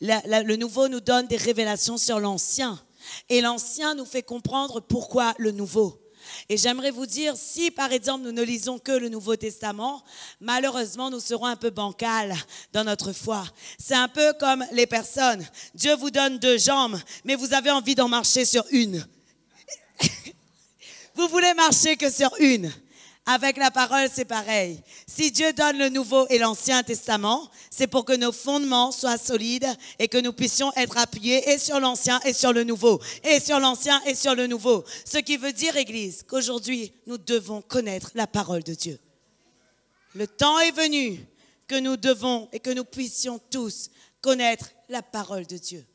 le Nouveau nous donne des révélations sur l'Ancien. Et l'Ancien nous fait comprendre pourquoi le Nouveau. Et j'aimerais vous dire, si par exemple nous ne lisons que le Nouveau Testament, malheureusement nous serons un peu bancals dans notre foi. C'est un peu comme les personnes. Dieu vous donne 2 jambes, mais vous avez envie d'en marcher sur une. Vous voulez marcher que sur une. Avec la parole, c'est pareil. Si Dieu donne le Nouveau et l'Ancien Testament, c'est pour que nos fondements soient solides et que nous puissions être appuyés et sur l'Ancien et sur le Nouveau, et sur l'Ancien et sur le Nouveau. Ce qui veut dire, Église, qu'aujourd'hui, nous devons connaître la parole de Dieu. Le temps est venu que nous devons et que nous puissions tous connaître la parole de Dieu.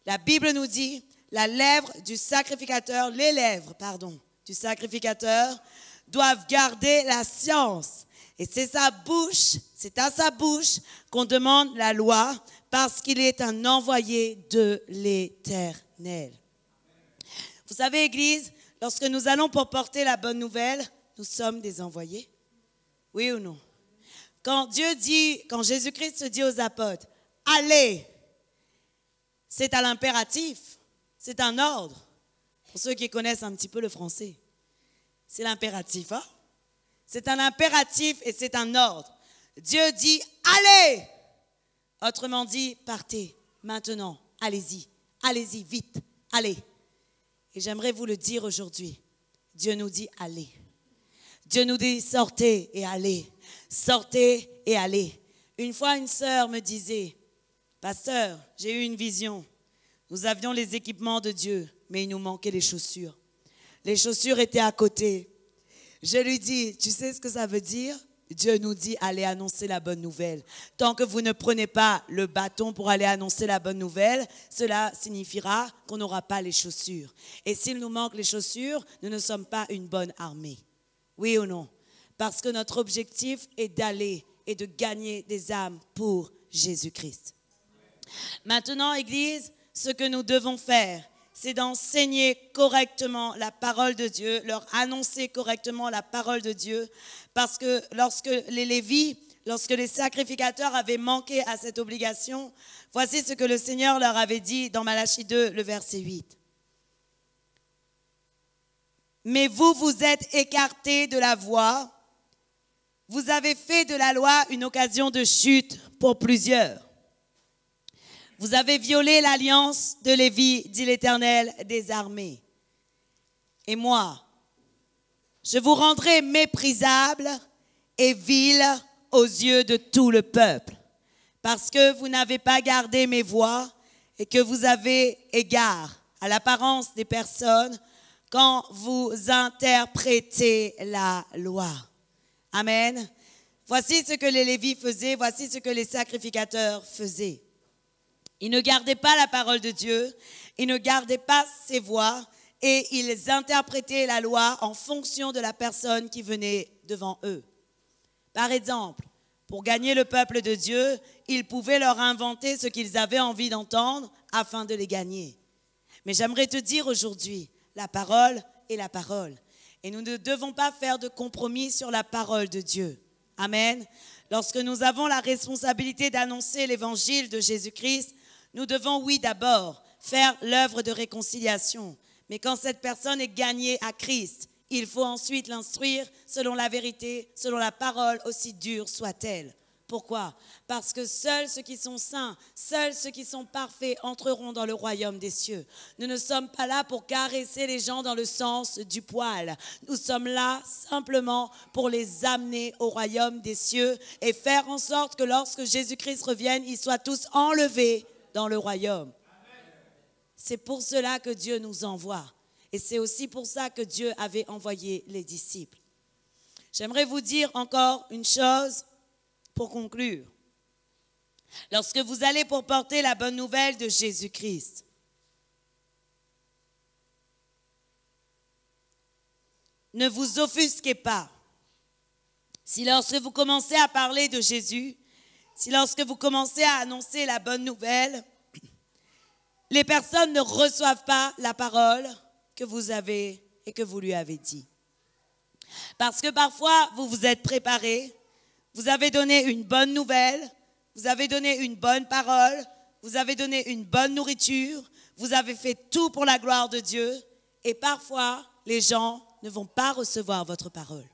La Bible nous dit, les lèvres du sacrificateur doivent garder la science. Et c'est à sa bouche qu'on demande la loi parce qu'il est un envoyé de l'Éternel. Vous savez, Église, lorsque nous allons pour porter la bonne nouvelle, nous sommes des envoyés. Oui ou non? Quand Jésus-Christ dit aux apôtres, allez, c'est à l'impératif, c'est un ordre. Pour ceux qui connaissent un petit peu le français. C'est l'impératif, hein? C'est un impératif et c'est un ordre. Dieu dit, allez! Autrement dit, partez, maintenant, allez-y, vite, allez. Et j'aimerais vous le dire aujourd'hui. Dieu nous dit, allez. Dieu nous dit, sortez et allez. Sortez et allez. Une fois, une sœur me disait, pasteur, j'ai eu une vision. Nous avions les équipements de Dieu, mais il nous manquait les chaussures. Les chaussures étaient à côté. Je lui dis, tu sais ce que ça veut dire? Dieu nous dit, allez annoncer la bonne nouvelle. Tant que vous ne prenez pas le bâton pour aller annoncer la bonne nouvelle, cela signifiera qu'on n'aura pas les chaussures. Et s'il nous manque les chaussures, nous ne sommes pas une bonne armée. Oui ou non? Parce que notre objectif est d'aller et de gagner des âmes pour Jésus-Christ. Maintenant, Église, ce que nous devons faire, c'est d'enseigner correctement la parole de Dieu, leur annoncer correctement la parole de Dieu, parce que lorsque les Lévites, lorsque les sacrificateurs avaient manqué à cette obligation, voici ce que le Seigneur leur avait dit dans Malachie 2, le verset 8. Mais vous, vous êtes écartés de la voie, vous avez fait de la loi une occasion de chute pour plusieurs. Vous avez violé l'alliance de Lévi, dit l'Éternel des armées. Et moi, je vous rendrai méprisable et vil aux yeux de tout le peuple, parce que vous n'avez pas gardé mes voies et que vous avez égard à l'apparence des personnes quand vous interprétez la loi. Amen. Voici ce que les Lévites faisaient, voici ce que les sacrificateurs faisaient. Ils ne gardaient pas la parole de Dieu, ils ne gardaient pas ses voies et ils interprétaient la loi en fonction de la personne qui venait devant eux. Par exemple, pour gagner le peuple de Dieu, ils pouvaient leur inventer ce qu'ils avaient envie d'entendre afin de les gagner. Mais j'aimerais te dire aujourd'hui, la parole est la parole. Et nous ne devons pas faire de compromis sur la parole de Dieu. Amen. Lorsque nous avons la responsabilité d'annoncer l'évangile de Jésus-Christ, nous devons, oui, d'abord, faire l'œuvre de réconciliation. Mais quand cette personne est gagnée à Christ, il faut ensuite l'instruire selon la vérité, selon la parole, aussi dure soit-elle. Pourquoi? Parce que seuls ceux qui sont saints, seuls ceux qui sont parfaits entreront dans le royaume des cieux. Nous ne sommes pas là pour caresser les gens dans le sens du poil. Nous sommes là simplement pour les amener au royaume des cieux et faire en sorte que lorsque Jésus-Christ revienne, ils soient tous enlevés dans le royaume. C'est pour cela que Dieu nous envoie. Et c'est aussi pour ça que Dieu avait envoyé les disciples. J'aimerais vous dire encore une chose pour conclure. Lorsque vous allez pour porter la bonne nouvelle de Jésus-Christ, ne vous offusquez pas. Si lorsque vous commencez à parler de Jésus, si lorsque vous commencez à annoncer la bonne nouvelle, les personnes ne reçoivent pas la parole que vous avez et que vous lui avez dit. Parce que parfois, vous vous êtes préparé, vous avez donné une bonne nouvelle, vous avez donné une bonne parole, vous avez donné une bonne nourriture, vous avez fait tout pour la gloire de Dieu et parfois, les gens ne vont pas recevoir votre parole.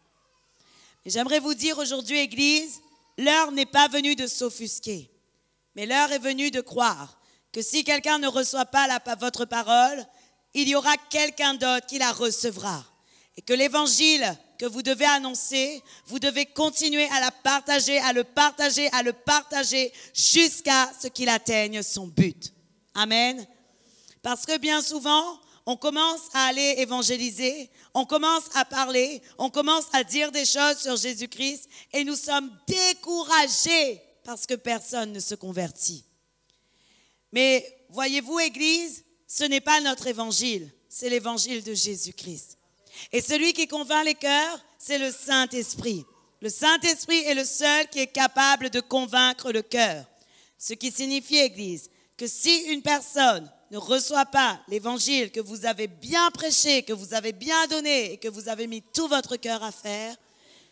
Mais j'aimerais vous dire aujourd'hui, Église, l'heure n'est pas venue de s'offusquer, mais l'heure est venue de croire que si quelqu'un ne reçoit pas votre parole, il y aura quelqu'un d'autre qui la recevra. Et que l'évangile que vous devez annoncer, vous devez continuer à la partager, à le partager, à le partager jusqu'à ce qu'il atteigne son but. Amen. Parce que bien souvent, on commence à aller évangéliser, on commence à parler, on commence à dire des choses sur Jésus-Christ et nous sommes découragés parce que personne ne se convertit. Mais voyez-vous, Église, ce n'est pas notre évangile, c'est l'évangile de Jésus-Christ. Et celui qui convainc les cœurs, c'est le Saint-Esprit. Le Saint-Esprit est le seul qui est capable de convaincre le cœur. Ce qui signifie, Église, que si une personne ne reçoit pas l'évangile que vous avez bien prêché, que vous avez bien donné et que vous avez mis tout votre cœur à faire,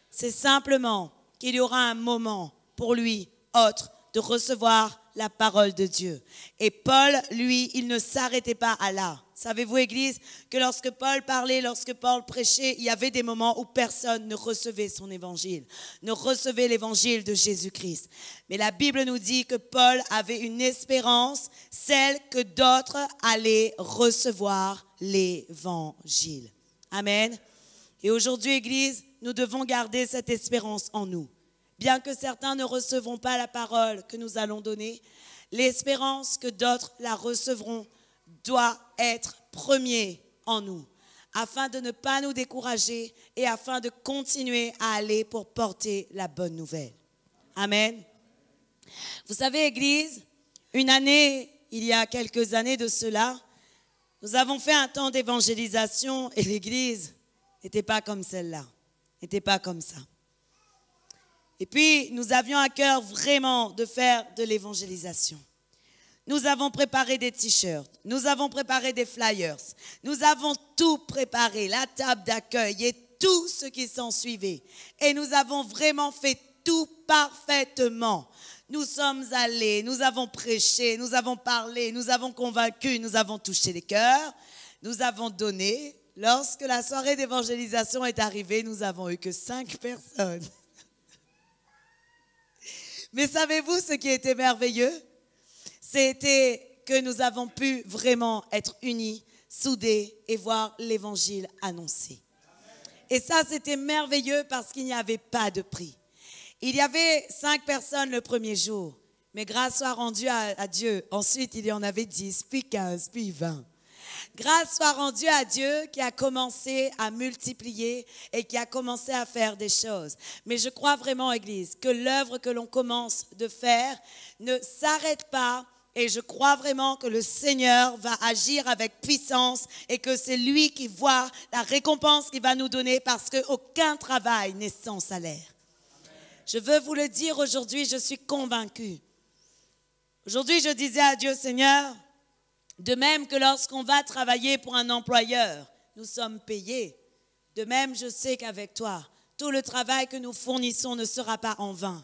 c'est simplement qu'il y aura un moment pour lui autre de recevoir la parole de Dieu. Et Paul, lui, il ne s'arrêtait pas à là. Savez-vous, Église, que lorsque Paul parlait, lorsque Paul prêchait, il y avait des moments où personne ne recevait son évangile, ne recevait l'évangile de Jésus-Christ. Mais la Bible nous dit que Paul avait une espérance, celle que d'autres allaient recevoir l'évangile. Amen. Et aujourd'hui, Église, nous devons garder cette espérance en nous. Bien que certains ne recevront pas la parole que nous allons donner, l'espérance que d'autres la recevront doit être premier en nous, afin de ne pas nous décourager et afin de continuer à aller pour porter la bonne nouvelle. Amen. Vous savez, Église, une année, il y a quelques années de cela, nous avons fait un temps d'évangélisation et l'Église n'était pas comme celle-là, n'était pas comme ça. Et puis, nous avions à cœur vraiment de faire de l'évangélisation. Nous avons préparé des t-shirts, nous avons préparé des flyers, nous avons tout préparé, la table d'accueil et tout ce qui s'en suivait. Et nous avons vraiment fait tout parfaitement. Nous sommes allés, nous avons prêché, nous avons parlé, nous avons convaincu, nous avons touché les cœurs, nous avons donné. Lorsque la soirée d'évangélisation est arrivée, nous n'avons eu que 5 personnes. Mais savez-vous ce qui était merveilleux? C'était que nous avons pu vraiment être unis, soudés et voir l'évangile annoncé. Et ça, c'était merveilleux parce qu'il n'y avait pas de prix. Il y avait 5 personnes le premier jour, mais grâce soit rendue à Dieu. Ensuite, il y en avait 10, puis 15, puis 20. Grâce soit rendue à Dieu qui a commencé à multiplier et qui a commencé à faire des choses. Mais je crois vraiment, Église, que l'œuvre que l'on commence de faire ne s'arrête pas. Et je crois vraiment que le Seigneur va agir avec puissance et que c'est lui qui voit la récompense qu'il va nous donner parce qu'aucun travail n'est sans salaire. Amen. Je veux vous le dire aujourd'hui, je suis convaincue. Aujourd'hui, je disais à Dieu, Seigneur, De même que lorsqu'on va travailler pour un employeur, nous sommes payés. De même, je sais qu'avec toi, tout le travail que nous fournissons ne sera pas en vain.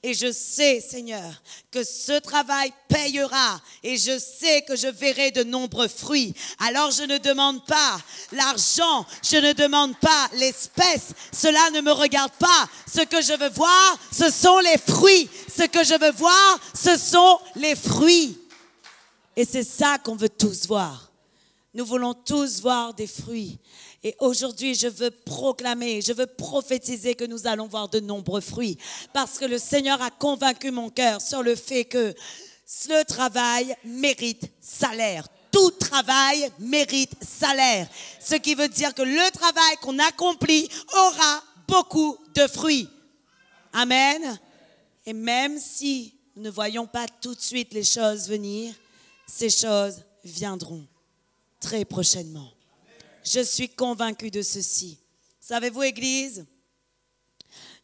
Et je sais, Seigneur, que ce travail payera et je sais que je verrai de nombreux fruits. Alors je ne demande pas l'argent, je ne demande pas l'espèce, cela ne me regarde pas. Ce que je veux voir, ce sont les fruits. Ce que je veux voir, ce sont les fruits. Et c'est ça qu'on veut tous voir. Nous voulons tous voir des fruits. Et aujourd'hui, je veux proclamer, je veux prophétiser que nous allons voir de nombreux fruits. Parce que le Seigneur a convaincu mon cœur sur le fait que le travail mérite salaire. Tout travail mérite salaire. Ce qui veut dire que le travail qu'on accomplit aura beaucoup de fruits. Amen. Et même si nous ne voyons pas tout de suite les choses venir, ces choses viendront très prochainement. Je suis convaincue de ceci. Savez-vous, Église,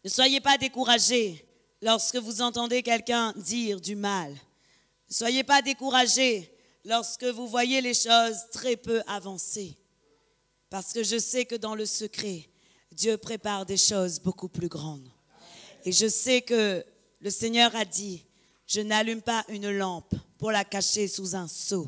ne soyez pas découragés lorsque vous entendez quelqu'un dire du mal. Ne soyez pas découragés lorsque vous voyez les choses très peu avancées. Parce que je sais que dans le secret, Dieu prépare des choses beaucoup plus grandes. Et je sais que le Seigneur a dit, je n'allume pas une lampe pour la cacher sous un seau.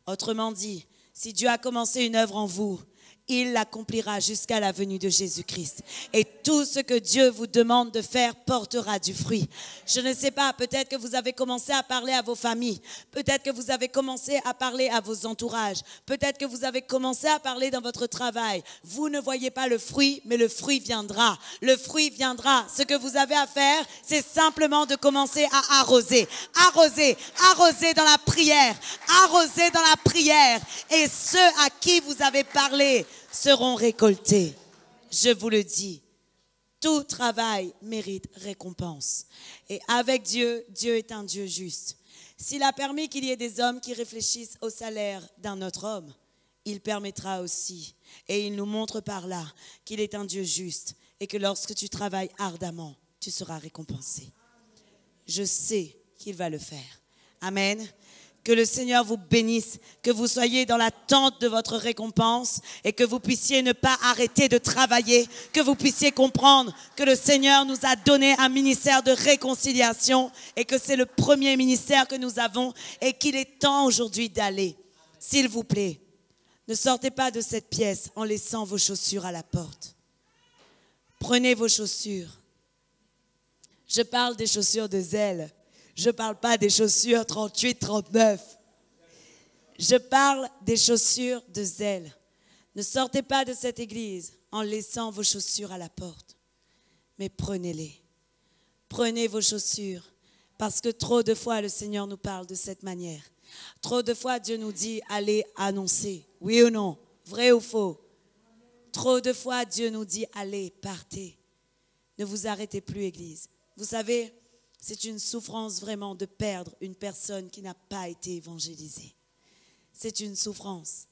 Autrement dit, si Dieu a commencé une œuvre en vous, il l'accomplira jusqu'à la venue de Jésus-Christ. Et tout ce que Dieu vous demande de faire portera du fruit. Je ne sais pas, peut-être que vous avez commencé à parler à vos familles. Peut-être que vous avez commencé à parler à vos entourages. Peut-être que vous avez commencé à parler dans votre travail. Vous ne voyez pas le fruit, mais le fruit viendra. Le fruit viendra. Ce que vous avez à faire, c'est simplement de commencer à arroser. Arroser, arroser dans la prière. Arroser dans la prière. Et ceux à qui vous avez parlé seront récoltés. Je vous le dis, tout travail mérite récompense. Et avec Dieu, Dieu est un Dieu juste. S'il a permis qu'il y ait des hommes qui réfléchissent au salaire d'un autre homme, il permettra aussi, et il nous montre par là qu'il est un Dieu juste et que lorsque tu travailles ardemment, tu seras récompensé. Je sais qu'il va le faire. Amen. Que le Seigneur vous bénisse, que vous soyez dans l'attente de votre récompense et que vous puissiez ne pas arrêter de travailler, que vous puissiez comprendre que le Seigneur nous a donné un ministère de réconciliation et que c'est le premier ministère que nous avons et qu'il est temps aujourd'hui d'aller. S'il vous plaît, ne sortez pas de cette pièce en laissant vos chaussures à la porte. Prenez vos chaussures. Je parle des chaussures de zèle. Je ne parle pas des chaussures 38, 39. Je parle des chaussures de zèle. Ne sortez pas de cette église en laissant vos chaussures à la porte, mais prenez-les. Prenez vos chaussures, parce que trop de fois le Seigneur nous parle de cette manière. Trop de fois Dieu nous dit allez annoncer, oui ou non, vrai ou faux. Trop de fois Dieu nous dit allez, partez. Ne vous arrêtez plus, église. Vous savez, c'est une souffrance vraiment de perdre une personne qui n'a pas été évangélisée. C'est une souffrance.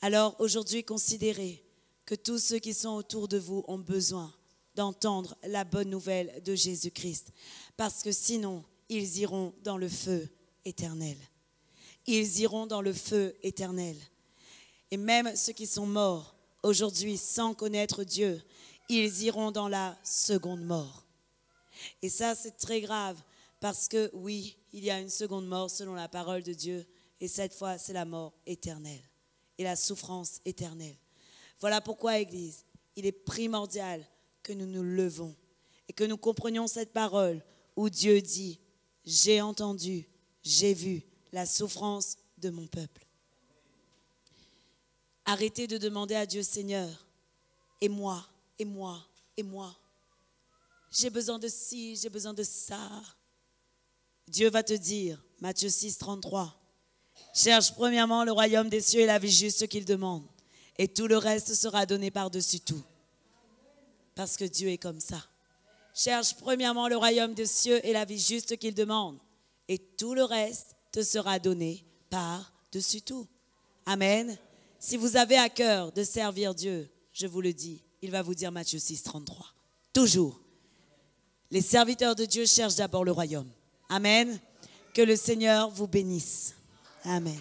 Alors aujourd'hui, considérez que tous ceux qui sont autour de vous ont besoin d'entendre la bonne nouvelle de Jésus-Christ. Parce que sinon, ils iront dans le feu éternel. Ils iront dans le feu éternel. Et même ceux qui sont morts aujourd'hui sans connaître Dieu, ils iront dans la seconde mort. Et ça, c'est très grave parce que oui, il y a une seconde mort selon la parole de Dieu et cette fois, c'est la mort éternelle et la souffrance éternelle. Voilà pourquoi, Église, il est primordial que nous nous levons et que nous comprenions cette parole où Dieu dit « J'ai entendu, j'ai vu la souffrance de mon peuple ». Arrêtez de demander à Dieu « Seigneur, et moi, et moi, et moi ». J'ai besoin de ci, j'ai besoin de ça. Dieu va te dire, Matthieu 6, 33, cherche premièrement le royaume des cieux et la vie juste qu'il demande. Et tout le reste sera donné par-dessus tout. Parce que Dieu est comme ça. Cherche premièrement le royaume des cieux et la vie juste qu'il demande. Et tout le reste te sera donné par-dessus tout. Amen. Si vous avez à cœur de servir Dieu, je vous le dis, il va vous dire Matthieu 6, 33. Toujours. Les serviteurs de Dieu cherchent d'abord le royaume. Amen. Que le Seigneur vous bénisse. Amen.